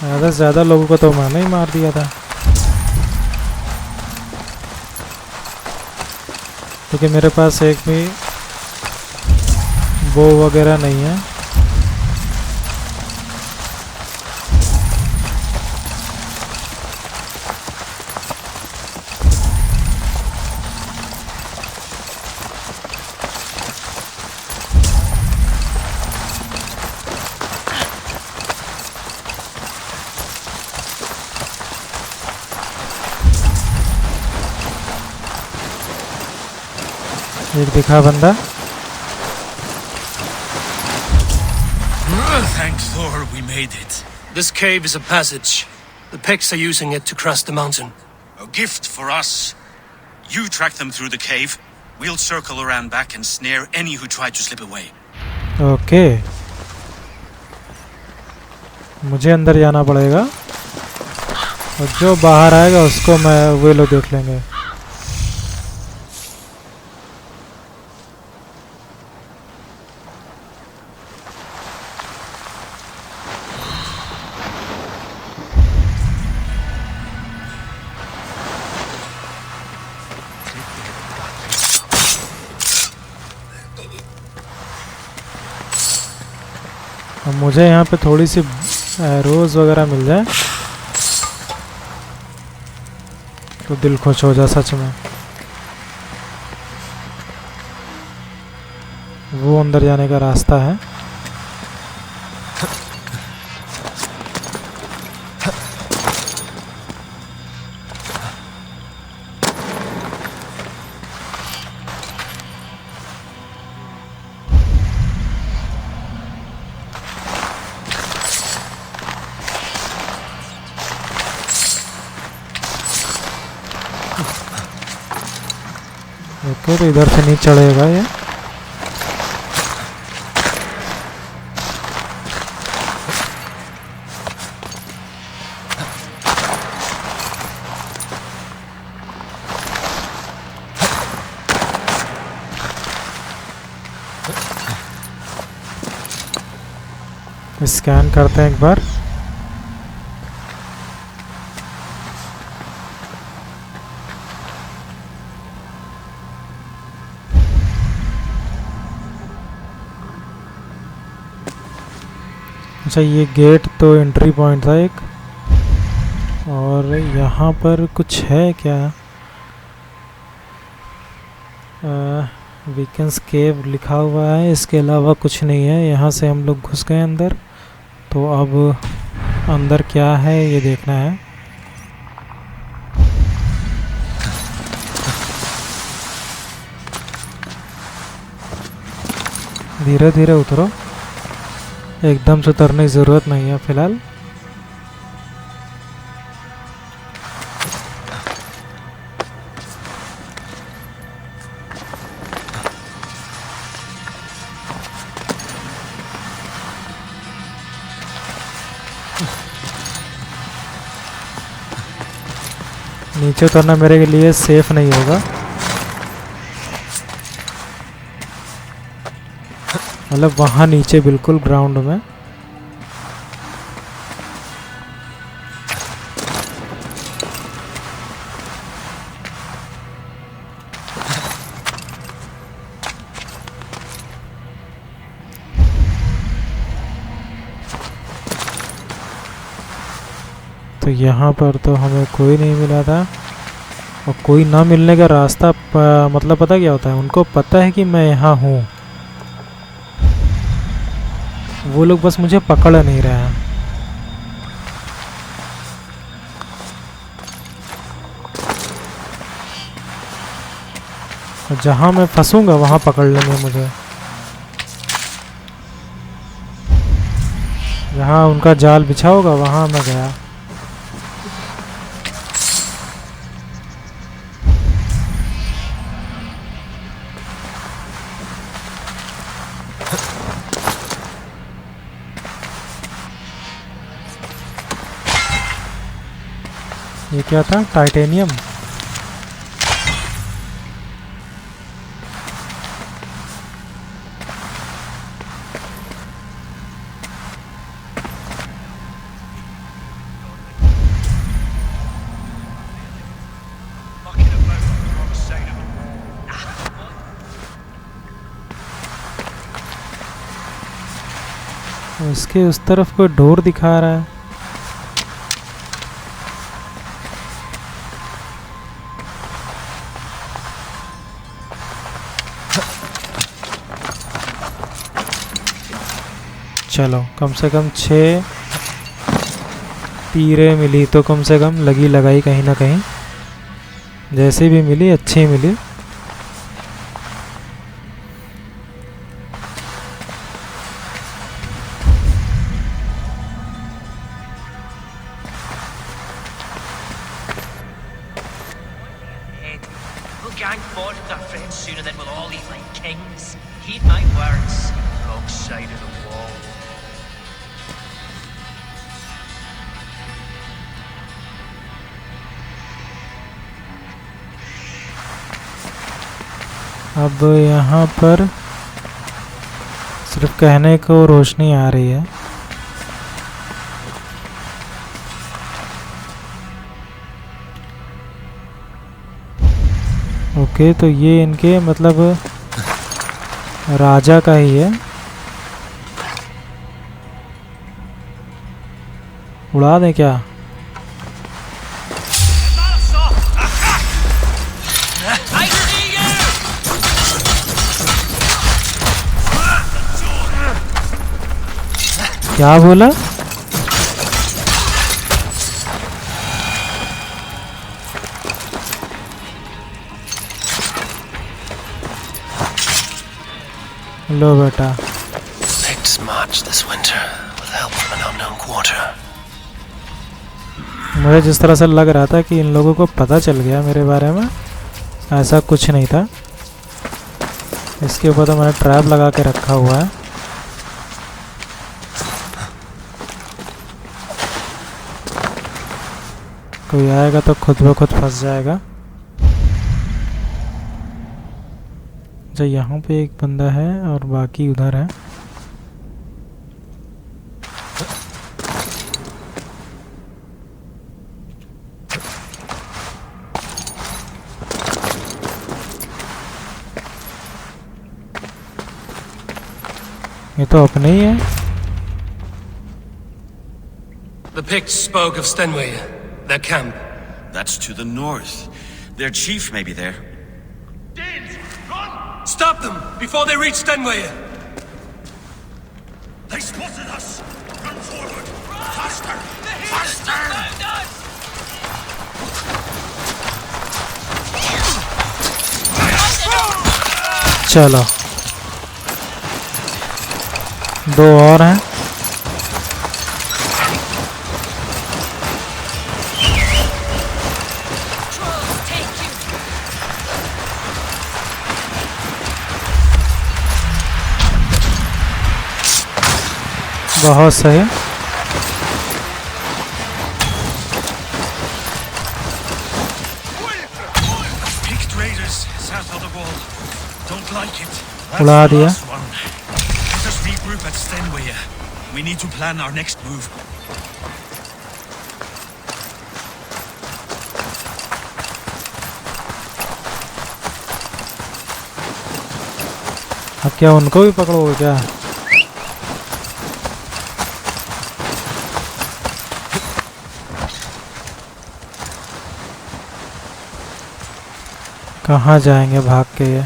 ज़्यादा से ज़्यादा लोगों को तो मैंने ही मार दिया था, क्योंकि मेरे पास एक भी बो वगैरह नहीं है। एक दिखा बंदा।
Thank Thor we made it.
This cave is a passage. The Picts are using it to cross the mountain.
A gift for us. You track them through the cave. We'll circle around back and snare any who try to slip away.
Okay. मुझे अंदर जाना पड़ेगा और जो बाहर आएगा उसको मैं वे लोग देख लेंगे। मुझे यहाँ पे थोड़ी सी एरोज वगैरह मिल जाए। तो दिल खुश हो जा सच में। वो अंदर जाने का रास्ता है। ओके, तो इधर से नहीं चढ़ेगा ये। स्कैन करते हैं एक बार। अच्छा, ये गेट तो एंट्री पॉइंट था एक, और यहाँ पर कुछ है क्या? वीकेंड्स केव लिखा हुआ है, इसके अलावा कुछ नहीं है। यहाँ से हम लोग घुस गए अंदर, तो अब अंदर क्या है ये देखना है। धीरे धीरे उतरो, एकदम से उतरने की ज़रूरत नहीं है फिलहाल। नीचे उतरना मेरे लिए सेफ नहीं होगा, मतलब वहाँ नीचे बिल्कुल ग्राउंड में। तो यहाँ पर तो हमें कोई नहीं मिला था, और कोई ना मिलने का रास्ता मतलब पता क्या होता है, उनको पता है कि मैं यहाँ हूँ, वो लोग बस मुझे पकड़ नहीं रहे हैं। जहाँ मैं फंसूंगा वहाँ पकड़ लेंगे मुझे। जहाँ उनका जाल बिछा होगा वहाँ मैं गया। ये क्या था? टाइटेनियम। इसके उस तरफ कोई डोर दिखा रहा है। चलो, कम से कम 6 तीरें मिली, तो कम से कम लगी लगाई कहीं ना कहीं, जैसी भी मिली अच्छी मिली। अब यहाँ पर सिर्फ कहने को रोशनी आ रही है। ओके, तो ये इनके मतलब राजा का ही है।
Marisol,
क्या बोला? लो बेटा।
Picts march this winter with help from an unknown quarter.
मुझे जिस तरह से लग रहा था कि इन लोगों को पता चल गया मेरे बारे में, ऐसा कुछ नहीं था। इसके ऊपर तो मैंने ट्रैप लगा के रखा हुआ है। कोई आएगा तो खुद ब खुद फंस जाएगा। अच्छा, यहाँ पे एक बंदा है और बाकी उधर है। ये तो अपने ही है।
The Picts spoke of Stenway, their camp.
That's to the north. Their chief may be there.
Danes, run! Stop them before they reach Stenway.
They spotted us! Run forward! Faster! Faster!
चलो, दो और हैं। बहुत सही।
Picked raiders south of the wall. Don't like it.
उड़ा दिया।
Let us regroup at Stenway. We need to plan our next move.
अब क्या उनको भी पकड़ोगे क्या? कहाँ जाएंगे भाग के ये?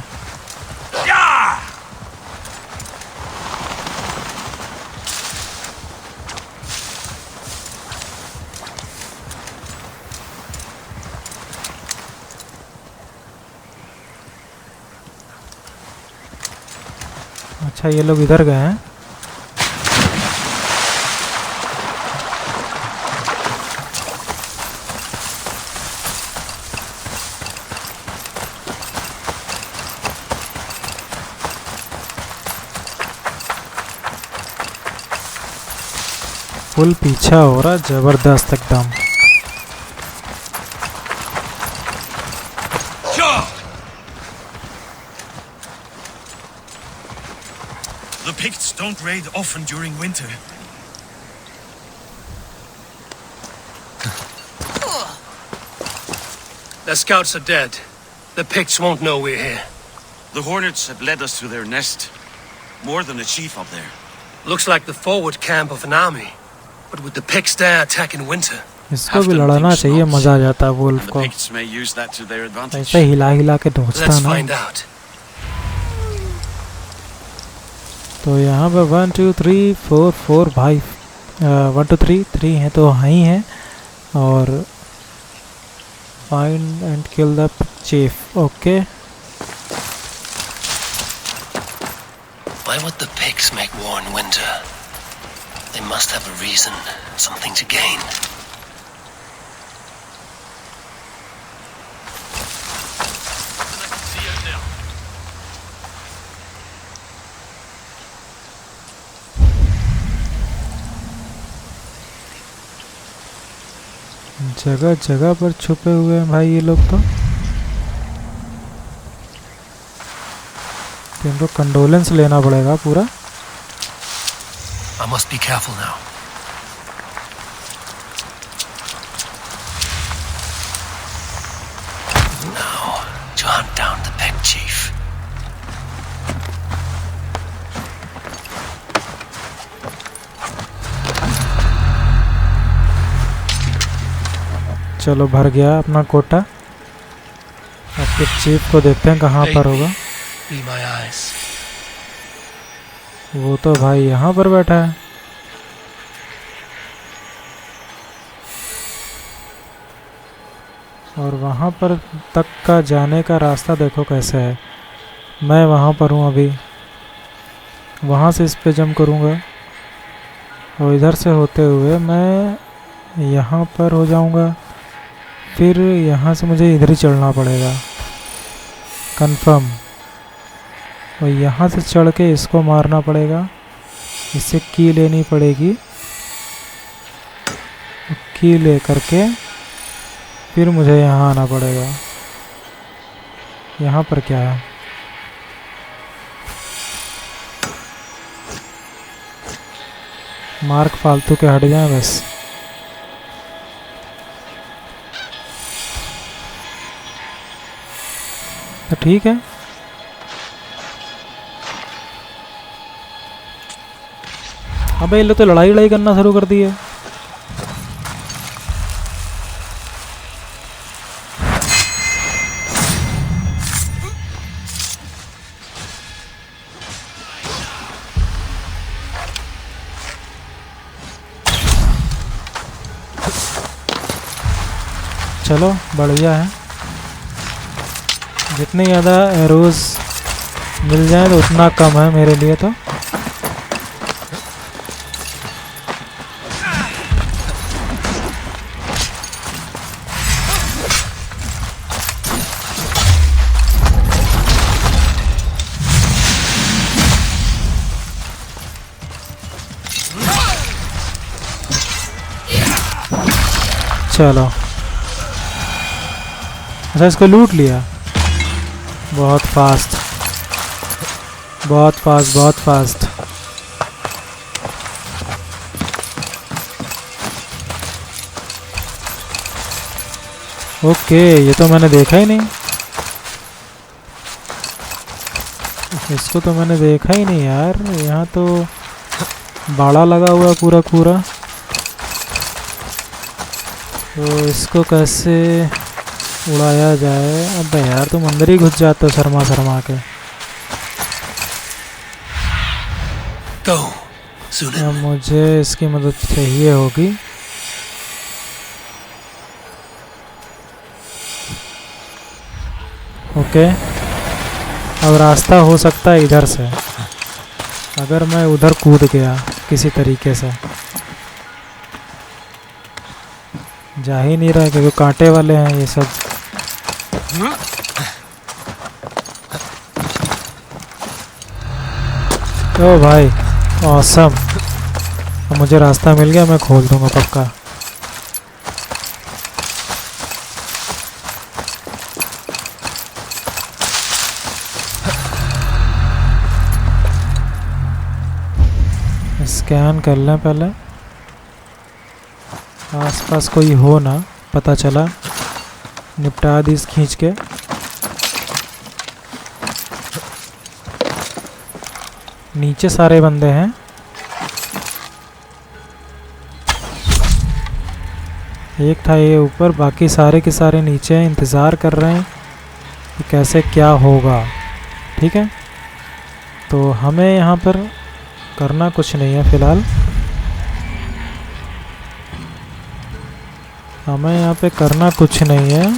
अच्छा, ये लोग इधर गए हैं। फुल पीछा हो रहा, जबरदस्त एकदम।
The Picts don't raid often during winter.
The scouts are dead. The Picts won't know we're here.
The Hornets have led us to their nest. More than a chief up there.
Looks like the forward camp of an army. But with the Picts there attack in winter.
इसको भी लड़ाना चाहिए, मजा आ जाता है wolf को।
Picts may use that to their advantage.
ऐसे हिला हिला के नोचता
Let's
ना।
find out.
तो यहाँ पे 1 2 3 4 4 भाई 1 2 3 3 हैं तो ही हैं। और find and kill the chief. Okay.
Why would the Picts make war in winter? They must have a reason, something to gain.
जगह जगह पर छुपे हुए हैं भाई ये लोग तो इनको कंडोलेंस लेना पड़ेगा पूरा।
I must be careful now. Now to hunt down the Pict chief.
चलो, भर गया अपना कोटा। अब चीफ को देखते हैं कहाँ पर होगा।
Be my eyes.
वो तो भाई यहाँ पर बैठा है। और वहाँ पर तक का जाने का रास्ता देखो कैसे है। मैं वहाँ पर हूँ अभी, वहाँ से इस पे जंप करूँगा और इधर से होते हुए मैं यहाँ पर हो जाऊँगा। फिर यहाँ से मुझे इधर ही चढ़ना पड़ेगा कंफर्म। और यहाँ से चढ़ के इसको मारना पड़ेगा, इससे की लेनी पड़ेगी। की ले करके फिर मुझे यहाँ आना पड़ेगा। यहाँ पर क्या है? मार्क फालतू के हट जाए बस। तो ठीक है, अबे ये लोग तो लड़ाई करना शुरू कर दी है। चलो बढ़िया है, जितने ज़्यादा एरोज मिल जाए तो उतना कम है मेरे लिए। तो चलो, अच्छा इसको लूट लिया। बहुत फास्ट, बहुत फास्ट, बहुत फास्ट। ओके, ये तो मैंने देखा ही नहीं, इसको तो मैंने देखा ही नहीं यार। यहाँ तो बाड़ा लगा हुआ पूरा पूरा, तो इसको कैसे उड़ाया जाए? अबे यार तुम अंदर ही घुस जाते हो शर्मा शर्मा के। अब मुझे इसकी मदद चाहिए होगी। ओके, अब रास्ता हो सकता है इधर से, अगर मैं उधर कूद गया किसी तरीके से। जा ही नहीं रहा है क्योंकि कांटे वाले हैं ये सब। ओ भाई ऑसम, मुझे रास्ता मिल गया, मैं खोल दूंगा पक्का। स्कैन कर लें पहले, आसपास कोई हो ना, पता चला। निपटा दी इस खींच के। नीचे सारे बंदे हैं। एक था ये ऊपर, बाकी सारे के सारे नीचे इंतज़ार कर रहे हैं कि कैसे क्या होगा। ठीक है, तो हमें यहाँ पर करना कुछ नहीं है फ़िलहाल। हमें यहाँ पे करना कुछ नहीं है,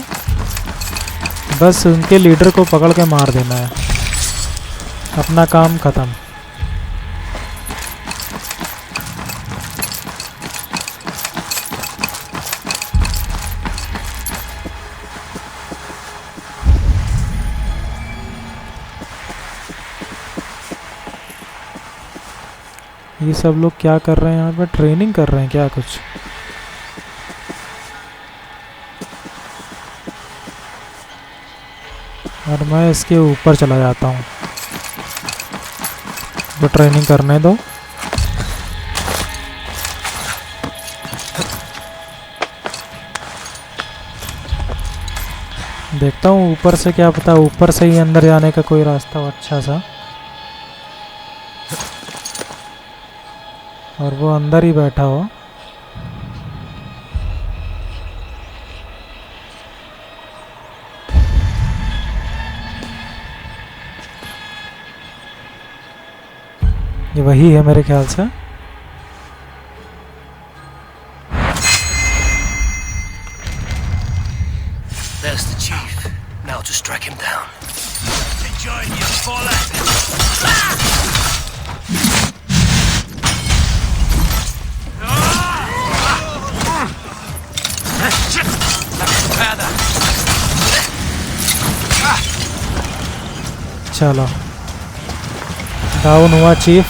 बस उनके लीडर को पकड़ के मार देना है, अपना काम ख़त्म। ये सब लोग क्या कर रहे हैं यहाँ पे? ट्रेनिंग कर रहे हैं क्या कुछ? और मैं इसके ऊपर चला जाता हूँ, तो ट्रेनिंग करने दो। देखता हूँ ऊपर से, क्या पता ऊपर से ही अंदर जाने का कोई रास्ता हो अच्छा सा। और वो अंदर ही बैठा हो। ये वही है मेरे ख्याल से। चलो डाउन हुआ चीफ,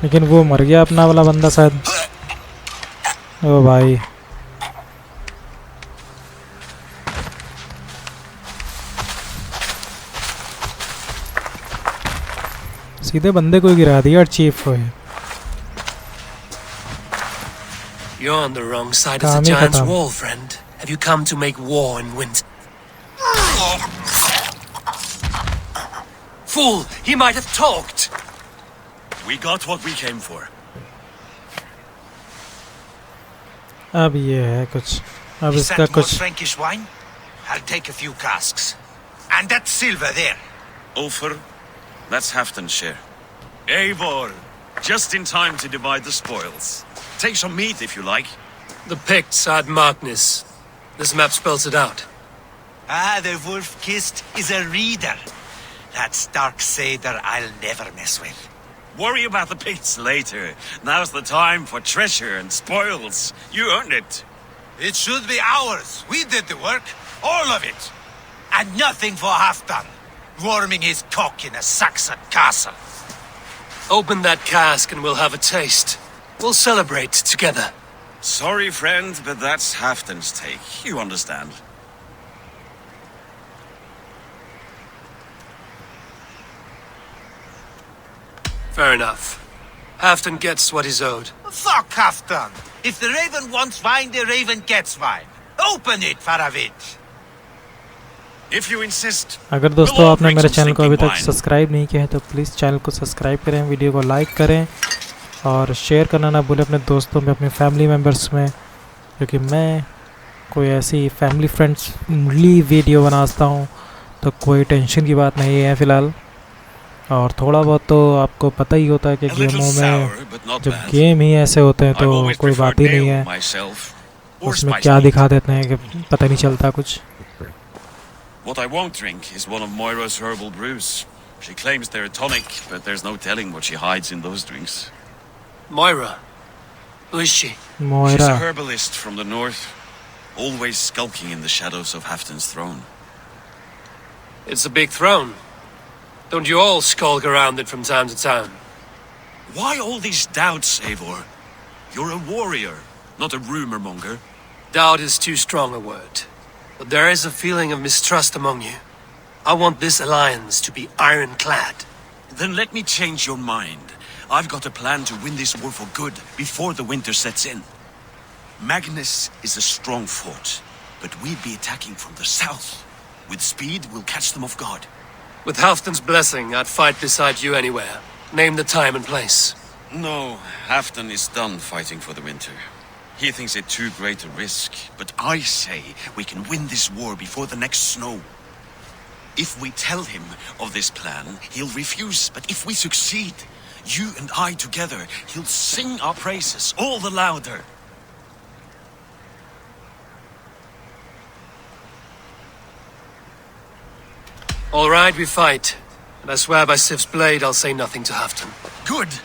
लेकिन वो मर गया अपना वाला बंदा शायद। ओ भाई सीधे बंदे को गिरा दिया चीफ को।
You're on the wrong side of the giant's wall, friend. Have you come to make war in winter? Fool! He might have talked!
We got what we came for.
अब ये है कुछ, अब इसका कुछ
Frankish wine? I'll take a few casks. And that silver there.
Ulfr, that's Halfdan's share. Eivor, just in time to divide the spoils. Take some meat if you like.
The Picts had Magnus. This map spells it out.
Ah, the wolf-kissed is a reader. That stark Seder I'll never mess with.
Worry about the Picts later. Now's the time for treasure and spoils. You earned it.
It should be ours. We did the work. All of it. And nothing for Halfdan, warming his cock in a Saxon castle.
Open that cask and we'll have a taste. We'll celebrate together.
Sorry, friend, but that's Halfdan's take. You understand.
Fair enough. Halfdan gets what he's owed.
Fuck Halfdan. If the Raven wants wine, the Raven gets wine. Open it, Faravit.
If you insist.
अगर दोस्तों आपने मेरे channel को अभी तक subscribe नहीं किया है तो प्लीज़ चैनल को सब्सक्राइब करें, वीडियो को लाइक करें और शेयर करना ना भूलें अपने दोस्तों में, अपने फैमिली मेम्बर्स में, क्योंकि मैं कोई ऐसी फैमिली फ्रेंड्सली वीडियो बनाता हूँ तो कोई टेंशन की बात नहीं है फ़िलहाल। और थोड़ा बहुत तो आपको पता ही होता है कि गेमों में जब गेम ही ऐसे होते हैं तो कोई बात ही नहीं है, उसमें क्या दिखा देते हैं कि पता नहीं चलता कुछ।
What I won't drink is one of Moira's herbal brews. She claims they're a tonic, but there's no telling what she hides in those drinks.
Moira? Who is she?
Moira.
She's a herbalist from the north, always skulking in the shadows of Halfdan's throne.
It's a big throne. Don't you all skulk around it from time to time?
Why all these doubts, Eivor? You're a warrior, not a rumor monger.
Doubt is too strong a word. But there is a feeling of mistrust among you. I want this alliance to be ironclad.
Then let me change your mind. I've got a plan to win this war for good before the winter sets in. Magnus is a strong fort, but we'd be attacking from the south. With speed, we'll catch them off guard.
With Halfdan's blessing, I'd fight beside you anywhere. Name the time and place.
No, Halfdan is done fighting for the winter. He thinks it too great a risk, but I say we can win this war before the next snow. If we tell him of this plan, he'll refuse, but if we succeed, you and I together, he'll sing our praises all the louder.
All right, we fight. And I swear by Sif's blade, I'll say nothing to Halfdan.
Good,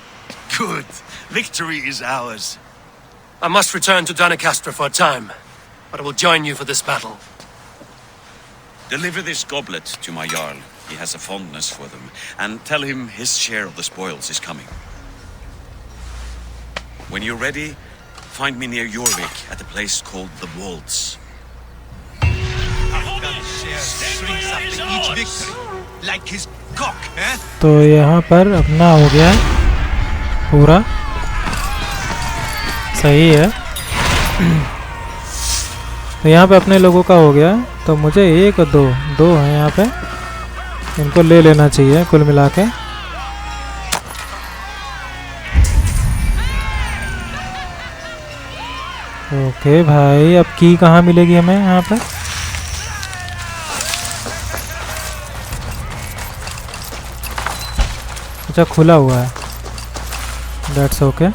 good. Victory is ours.
I must return to Doncaster for a time, but I will join you for this battle.
Deliver this goblet to my Jarl. He has a fondness for them. And tell him his share of the spoils is coming. When you're ready, find me near Jorvik at a place called the Wolds.
Like his cock, eh?
तो यहाँ पर अपना हो गया पूरा सही है। तो यहाँ पे अपने लोगों का हो गया, तो मुझे एक और दो हैं यहाँ पे, इनको ले लेना चाहिए कुल मिला के। ओके भाई, अब की कहाँ मिलेगी हमें यहाँ पे? अच्छा खुला हुआ है, दैट्स ओके।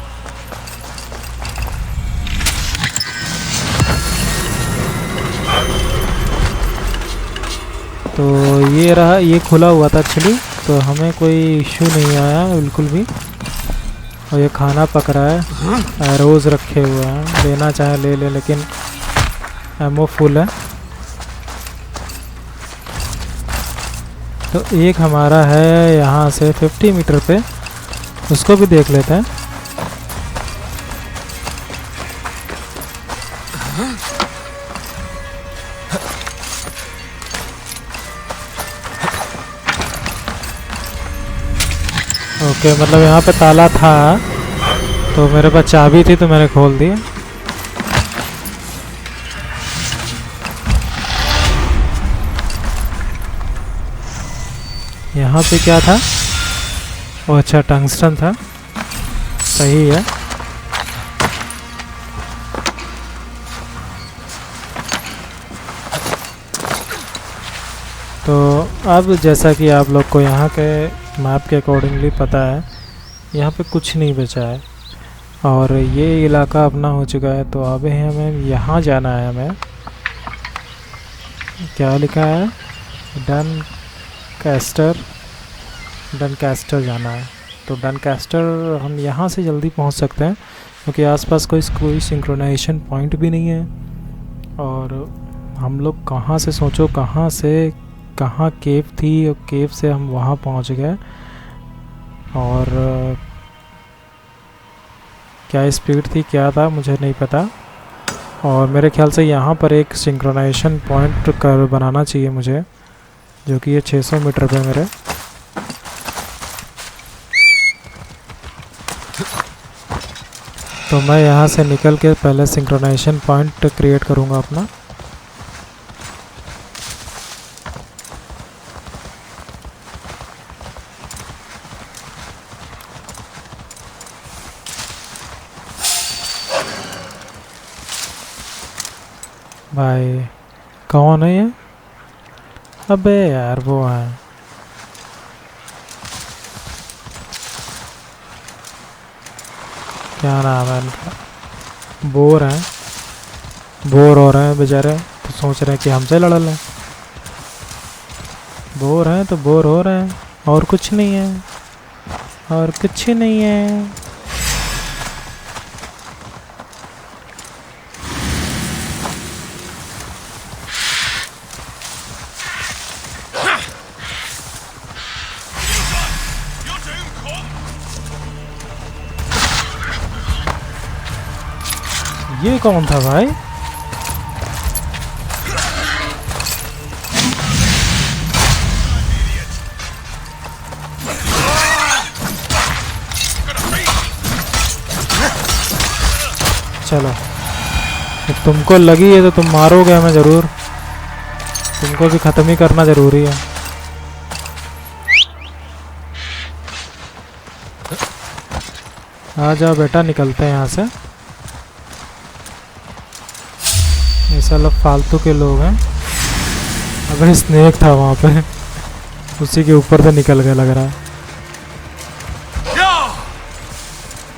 तो ये रहा, ये खुला हुआ था एक्चुअली, तो हमें कोई इशू नहीं आया बिल्कुल भी। और ये खाना पक रहा है, एरोज रखे हुए हैं, लेना चाहे ले ले, लेकिन एमओ फुल है। तो एक हमारा है यहाँ से 50 मीटर पे, उसको भी देख लेते हैं। ओके, मतलब यहाँ पे ताला था तो मेरे पास चाबी थी तो मैंने खोल दिया। यहाँ पे क्या था? वो अच्छा टंगस्टन था, सही है। तो अब जैसा कि आप लोग को यहाँ के मैप के अकॉर्डिंगली पता है, यहाँ पे कुछ नहीं बचा है और ये इलाका अपना हो चुका है। तो अब हमें यहाँ जाना है। हमें क्या लिखा है? डनकास्टर जाना है। तो डनकास्टर हम यहाँ से जल्दी पहुँच सकते हैं क्योंकि आसपास कोई सिंक्रोनाइजेशन पॉइंट भी नहीं है। और हम लोग कहाँ से, सोचो कहाँ से कहाँ केव थी और केव से हम वहाँ पहुँच गए। और क्या स्पीड थी, क्या था, मुझे नहीं पता। और मेरे ख्याल से यहाँ पर एक सिंक्रोनाइजेशन पॉइंट कर बनाना चाहिए मुझे, जो कि ये 600 मीटर पे मेरे। तो मैं यहाँ से निकल के पहले सिंक्रोनाइजेशन पॉइंट क्रिएट करूँगा अपना। भाई कौन है ये? अबे यार वो है। क्या नाम है इनका? बोर हैं, बोर हो रहे हैं बेचारे, तो सोच रहे हैं कि हमसे लड़ लें। बोर हैं तो बोर हो रहे हैं, और कुछ नहीं है, और कुछ नहीं है। ये कौन था भाई? चलो, जब तुमको लगी है तो तुम मारोगे हमें ज़रूर। तुमको भी ख़त्म ही करना ज़रूरी है। आ जाओ बेटा, निकलते हैं यहाँ से। ये साला फालतू के लोग हैं। अबे स्नेक था वहाँ पे, उसी के ऊपर से निकल गया लग रहा है।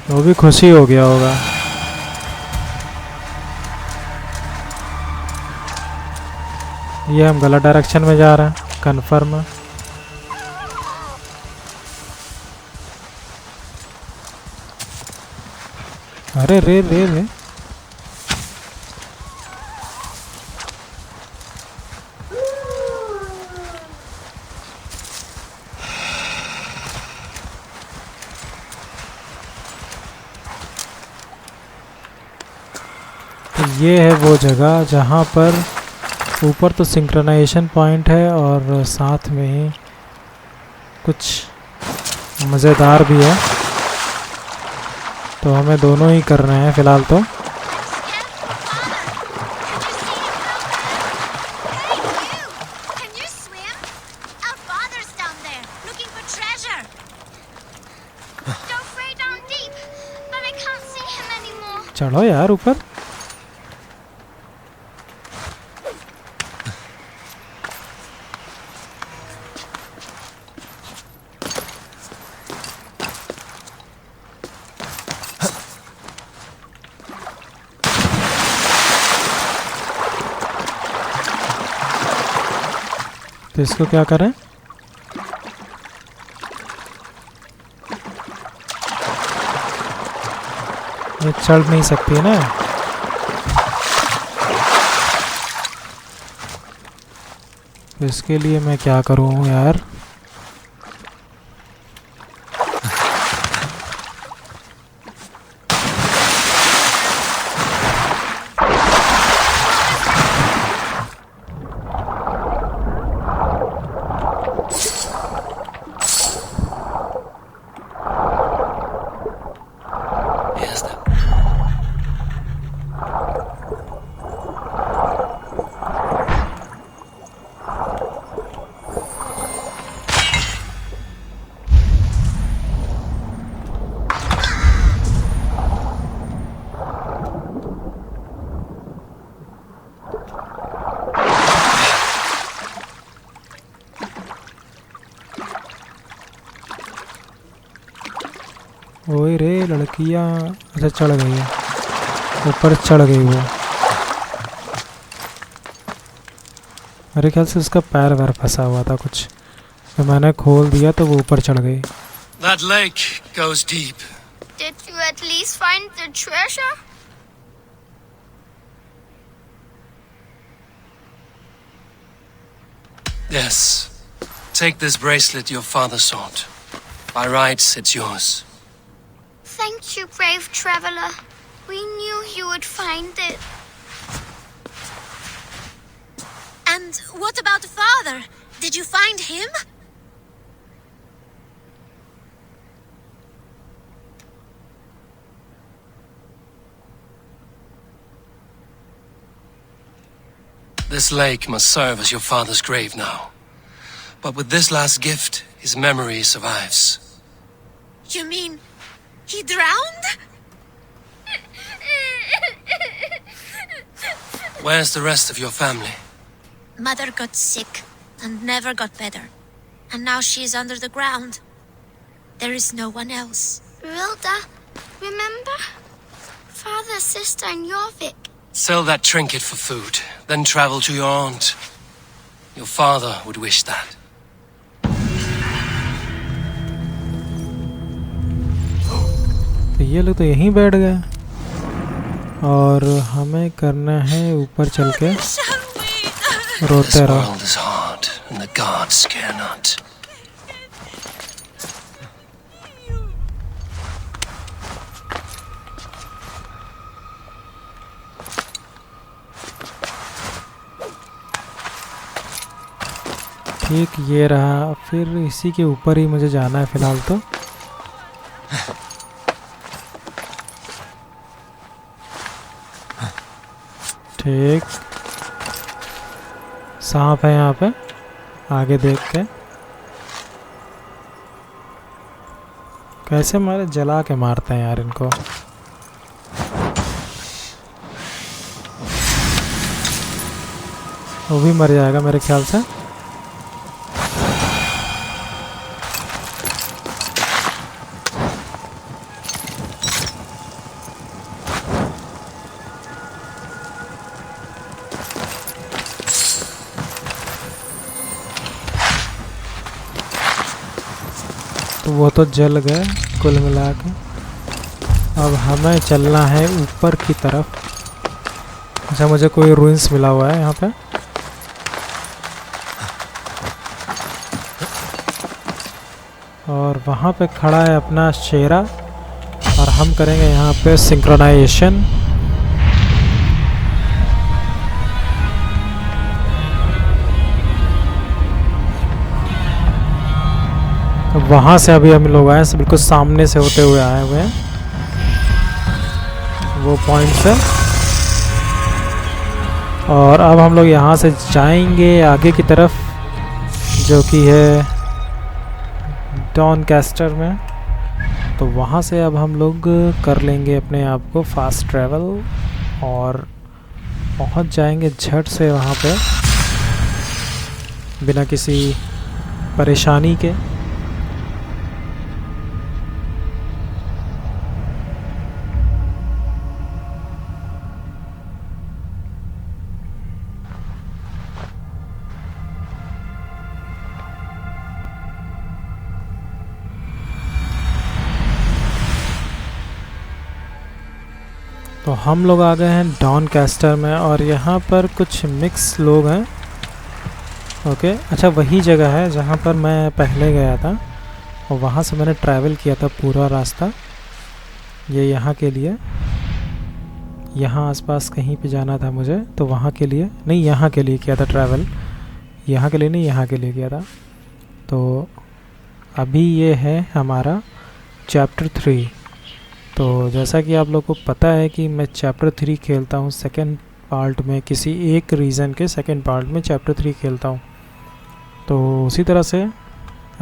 वो भी खुशी हो गया होगा। ये हम गलत डायरेक्शन में जा रहे हैं, कन्फर्म है। अरे रे रे रे, ये है वो जगह जहाँ पर ऊपर तो सिंक्रोनाइजेशन पॉइंट है और साथ में ही कुछ मज़ेदार भी है। तो हमें दोनों ही करने हैं फ़िलहाल तो। चढ़ो यार ऊपर। तो इसको क्या करें? ये चढ़ नहीं सकती है ना। तो इसके लिए मैं क्या करूँ यार? ओए रे लड़कियाँ, अच्छा चढ़ गई है, ऊपर चढ़ गई वो। मेरे ख्याल से उसका पैर वैर फंसा हुआ था कुछ, तो मैंने खोल दिया तो वो ऊपर चढ़ गई।
That lake goes deep.
Did you at least find the treasure?
Yes. Take this bracelet your father sought. By rights, it's yours.
Thank you, brave traveler. We knew you would find it.
And what about father? Did you find him?
This lake must serve as your father's grave now. But with this last gift, his memory survives.
You mean he drowned?
Where's the rest of your family?
Mother got sick and never got better. And now she is under the ground. There is no one else.
Rilda, remember? Father, sister, and Jorvik.
Sell that trinket for food, then travel to your aunt. Your father would wish that.
तो ये लोग तो यहीं बैठ गए और हमें करना है ऊपर चल के रोते रहो।
This world is hard, and the gods care not.
ठीक ये रहा, फिर इसी के ऊपर ही मुझे जाना है फिलहाल तो। ठीक, सांप है यहाँ पे, आगे देख के। कैसे मारे, जला के मारते हैं यार इनको। वो भी मर जाएगा मेरे ख्याल से। तो वो तो जल गए कुल मिला के। अब हमें चलना है ऊपर की तरफ। अच्छा, मुझे कोई रूइंस मिला हुआ है यहाँ पे। और वहाँ पे खड़ा है अपना शेरा और हम करेंगे यहाँ पे सिंक्रोनाइजेशन। वहाँ से अभी हम लोग आए, बिल्कुल सामने से होते हुए आए हुए हैं वो पॉइंट से। और अब हम लोग यहाँ से जाएंगे आगे की तरफ, जो कि है डॉनकास्टर में। तो वहाँ से अब हम लोग कर लेंगे अपने आप को फास्ट ट्रैवल और पहुँच जाएंगे झट से वहाँ पे बिना किसी परेशानी के। तो हम लोग आ गए हैं डॉनकास्टर में और यहाँ पर कुछ मिक्स लोग हैं। ओके, अच्छा वही जगह है जहाँ पर मैं पहले गया था और वहाँ से मैंने ट्रैवल किया था पूरा रास्ता। ये यहाँ के लिए, यहाँ आसपास कहीं पे जाना था मुझे, तो वहाँ के लिए नहीं, यहाँ के लिए किया था ट्रैवल। यहाँ के लिए नहीं, यहाँ के लिए किया था। तो अभी ये है हमारा चैप्टर 3। तो जैसा कि आप लोग को पता है कि मैं चैप्टर 3 खेलता हूँ सेकंड पार्ट में, किसी एक रीज़न के सेकंड पार्ट में चैप्टर 3 खेलता हूँ। तो उसी तरह से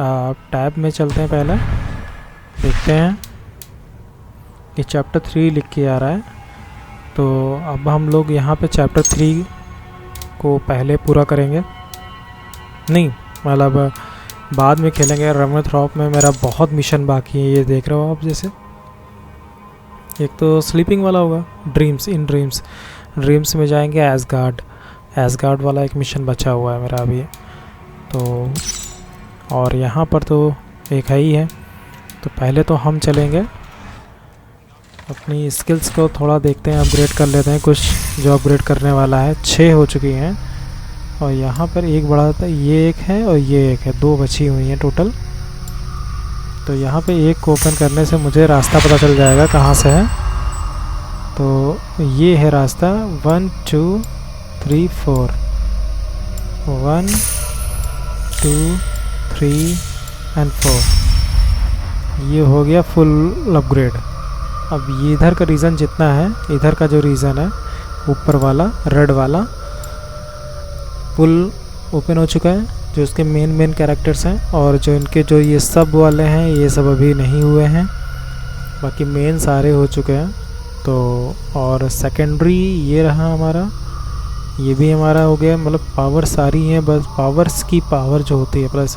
टैब में चलते हैं, पहले देखते हैं कि चैप्टर 3 लिख के आ रहा है। तो अब हम लोग यहाँ पे चैप्टर 3 को पहले पूरा करेंगे, नहीं मतलब बाद में खेलेंगे। रमनथ्रॉप में मेरा बहुत मिशन बाकी है, ये देख रहे हो आप। जैसे एक तो स्लीपिंग वाला होगा, ड्रीम्स, इन ड्रीम्स में जाएंगे एसगार्ड वाला एक मिशन बचा हुआ है मेरा अभी तो। और यहाँ पर तो एक है ही है, तो पहले तो हम चलेंगे अपनी स्किल्स को थोड़ा देखते हैं, अपग्रेड कर लेते हैं कुछ जो अपग्रेड करने वाला है। 6 हो चुकी हैं और यहाँ पर एक बड़ा था, ये एक है और ये एक है, 2 बची हुई हैं टोटल। तो यहाँ पे एक को ओपन करने से मुझे रास्ता पता चल जाएगा कहाँ से है। तो ये है रास्ता 1 2 3 4, 1 2 3 एंड 4। ये हो गया फुल अपग्रेड। अब ये इधर का रीज़न जितना है, इधर का जो रीज़न है ऊपर वाला रेड वाला फुल ओपन हो चुका है, जो इसके मेन कैरेक्टर्स हैं। और जो इनके जो ये सब वाले हैं ये सब अभी नहीं हुए हैं, बाकी मेन सारे हो चुके हैं। तो और सेकेंडरी ये रहा हमारा, ये भी हमारा हो गया। मतलब पावर सारी हैं, बस पावर्स की पावर जो होती है प्लस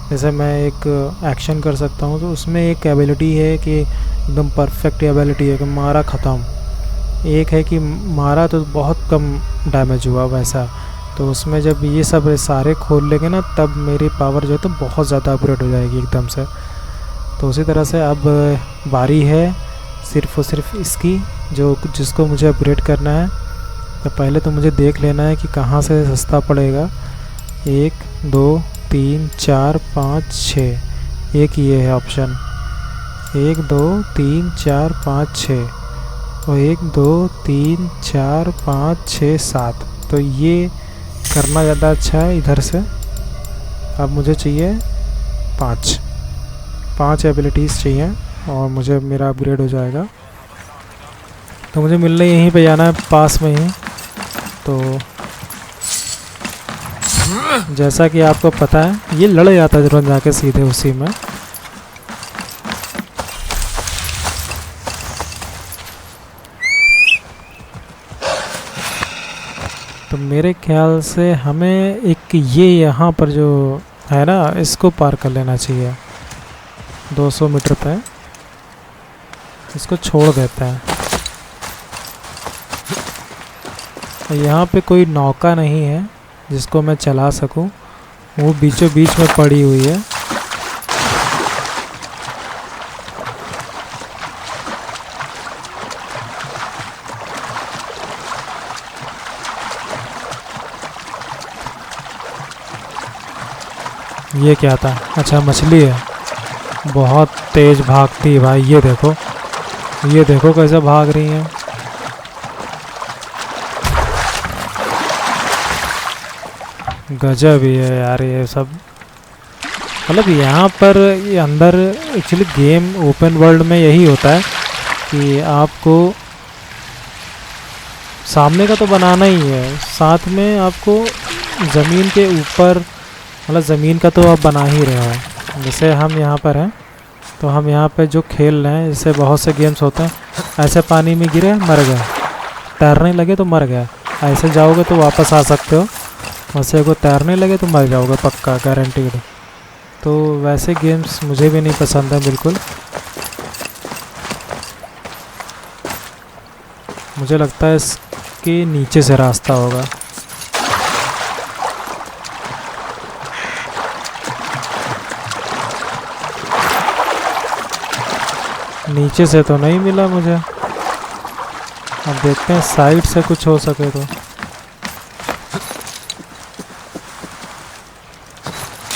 जैसे मैं एक एक्शन कर सकता हूँ तो उसमें एक एबिलिटी है कि एकदम परफेक्ट एबिलिटी है कि मारा ख़त्म। एक है कि मारा तो बहुत कम डैमेज हुआ वैसा। तो उसमें जब ये सब सारे खोल लेंगे ना तब मेरी पावर जो है तो बहुत ज़्यादा अपग्रेड हो जाएगी एकदम से। तो उसी तरह से अब बारी है सिर्फ़ और सिर्फ इसकी जिसको मुझे अपग्रेड करना है। तो पहले तो मुझे देख लेना है कि कहाँ से सस्ता पड़ेगा। 1 2 3 4 5 6, एक ये है ऑप्शन, 1 2 3 4 5 6 और 1 2 3 4 5 6 7। तो ये करना ज़्यादा अच्छा है इधर से। अब मुझे चाहिए 5 एबिलिटीज़ चाहिए और मुझे मेरा अपग्रेड हो जाएगा। तो मुझे मिलने यहीं पे जाना है पास में ही। तो जैसा कि आपको पता है ये लड़ जाता है तुरंत जाके सीधे उसी में। तो मेरे ख्याल से हमें एक ये यहाँ पर जो है ना इसको पार कर लेना चाहिए 200 मीटर पे। इसको छोड़ देते हैं। यहाँ पे कोई नौका नहीं है जिसको मैं चला सकूं, वो बीचों बीच में पड़ी हुई है। ये क्या था? अच्छा मछली है, बहुत तेज भागती है भाई। ये देखो कैसे भाग रही है। गजब ही है यार ये सब। मतलब यहाँ पर ये अंदर एक्चुअली गेम ओपन वर्ल्ड में यही होता है कि आपको सामने का तो बनाना ही है, साथ में आपको ज़मीन के ऊपर मतलब ज़मीन का तो आप बना ही रहे हो। जैसे हम यहाँ पर हैं तो हम यहाँ पे जो खेल रहे हैं, जैसे बहुत से गेम्स होते हैं ऐसे पानी में गिरे मर गए, तैरने लगे तो मर गया, ऐसे जाओगे तो वापस आ सकते हो, वैसे को तैरने लगे तो मर जाओगे पक्का गारंटीड। तो वैसे गेम्स मुझे भी नहीं पसंद है बिल्कुल। मुझे लगता है इसके नीचे से रास्ता होगा। नीचे से तो नहीं मिला मुझे, अब देखते हैं साइड से कुछ हो सके तो।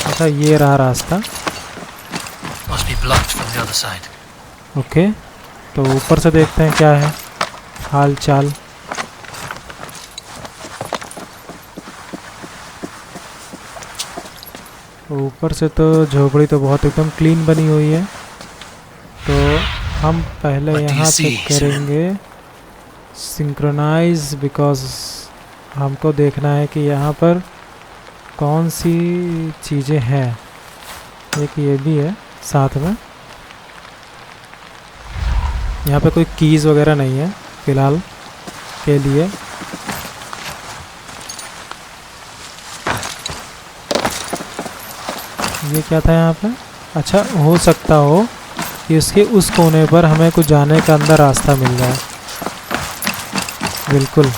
अच्छा ये रहा रास्ता। ओके तो ऊपर से देखते हैं क्या है हाल चाल। ऊपर से तो झोपड़ी तो बहुत एकदम क्लीन बनी हुई है। तो हम पहले यहाँ पे करेंगे सिंक्रोनाइज, बिकॉज हमको देखना है कि यहाँ पर कौन सी चीज़ें हैं। एक ये भी है साथ में। यहाँ पे कोई कीज़ वगैरह नहीं है फ़िलहाल के लिए। ये क्या था यहाँ पे? अच्छा हो सकता हो कि उसके उस कोने पर हमें कुछ जाने का अंदर रास्ता मिल जाए। बिल्कुल।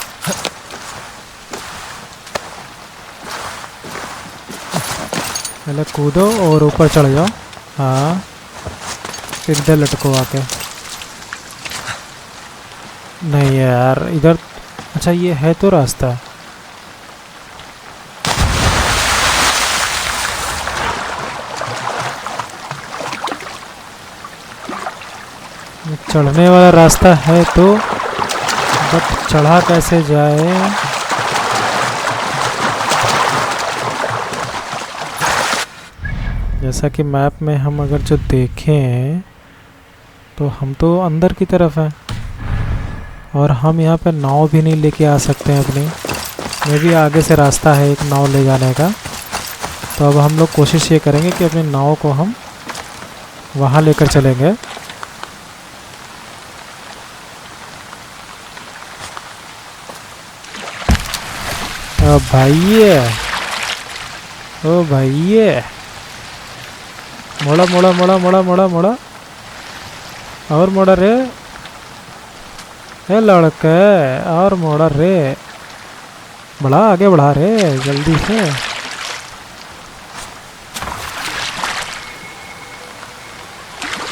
पहले कूदो और ऊपर चढ़ जाओ। हाँ, इधर लटको आके। नहीं यार, इधर अच्छा ये है तो रास्ता। चढ़ने वाला रास्ता है तो, बट चढ़ा कैसे जाए? जैसा कि मैप में हम अगर जो देखें तो हम तो अंदर की तरफ हैं और हम यहाँ पर नाव भी नहीं लेके आ सकते हैं अपनी। मे भी आगे से रास्ता है एक नाव ले जाने का। तो अब हम लोग कोशिश ये करेंगे कि अपनी नाव को हम वहाँ लेकर चलेंगे। ओ भाई, ओ भाई, मोड़ा मोड़ा मोड़ा मोड़ा मोड़ा मोड़ा और मोड़ा रे, ए लड़के, और मोड़ा रे, बढ़ा आगे बढ़ा रे जल्दी से।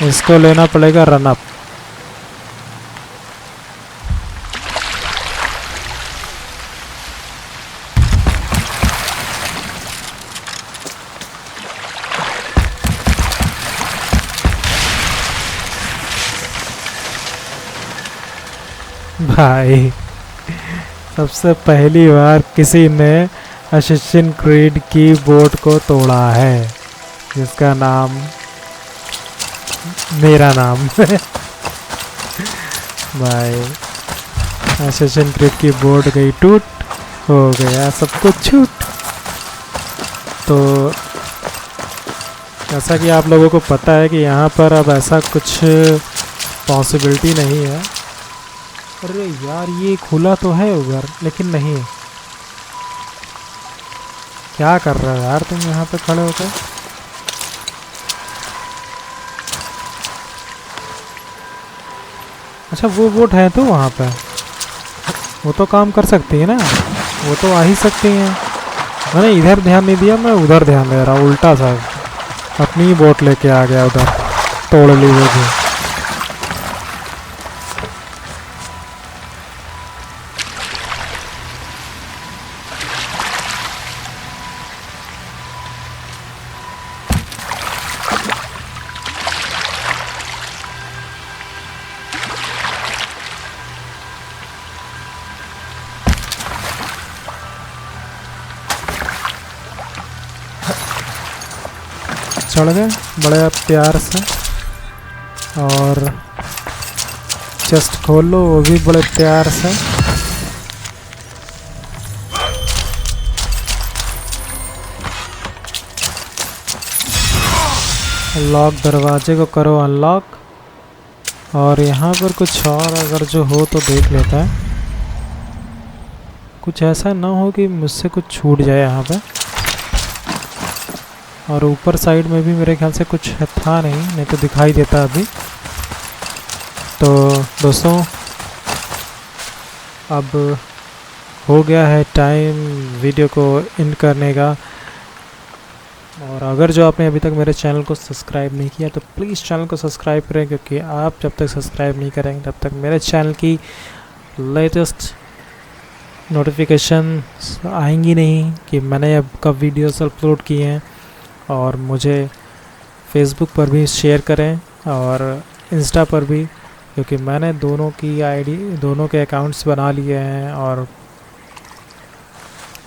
इसको लेना पड़ेगा रन अप। भाई सबसे पहली बार किसी ने असैसिन क्रीड की बोट को तोड़ा है, जिसका नाम मेरा नाम भाई असैसिन क्रीड की बोट गई टूट, हो गया सब कुछ छूट। तो जैसा कि आप लोगों को पता है कि यहाँ पर अब ऐसा कुछ पॉसिबिलिटी नहीं है। अरे यार ये खुला तो है उधर, लेकिन नहीं। क्या कर रहे हो यार तुम यहाँ पे खड़े होकर? अच्छा वो बोट है तो वहाँ पे, वो तो काम कर सकती है ना, वो तो आ ही सकती हैं। मैंने इधर ध्यान नहीं दिया, मैं उधर ध्यान दे रहा हूँ उल्टा सा। अपनी ही बोट लेके आ गया उधर, तोड़ ली वो भी। चढ़ गए बड़े प्यार से, और चेस्ट खोल लो वो भी बड़े प्यार से। लॉक, दरवाजे को करो अनलॉक। और यहाँ पर कुछ और अगर जो हो तो देख लेता है। कुछ ऐसा ना हो कि मुझसे कुछ छूट जाए यहाँ पे। और ऊपर साइड में भी मेरे ख्याल से कुछ था नहीं तो दिखाई देता अभी। तो दोस्तों अब हो गया है टाइम वीडियो को एंड करने का। और अगर जो आपने अभी तक मेरे चैनल को सब्सक्राइब नहीं किया तो प्लीज़ चैनल को सब्सक्राइब करें, क्योंकि आप जब तक सब्सक्राइब नहीं करेंगे तब तक मेरे चैनल की लेटेस्ट नोटिफिकेशन आएंगी नहीं कि मैंने अब कब वीडियोस अपलोड किए हैं। और मुझे फेसबुक पर भी शेयर करें और इंस्टा पर भी, क्योंकि मैंने दोनों की आईडी, दोनों के अकाउंट्स बना लिए हैं। और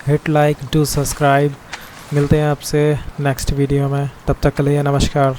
हिट लाइक, डू सब्सक्राइब। मिलते हैं आपसे नेक्स्ट वीडियो में, तब तक के लिए नमस्कार।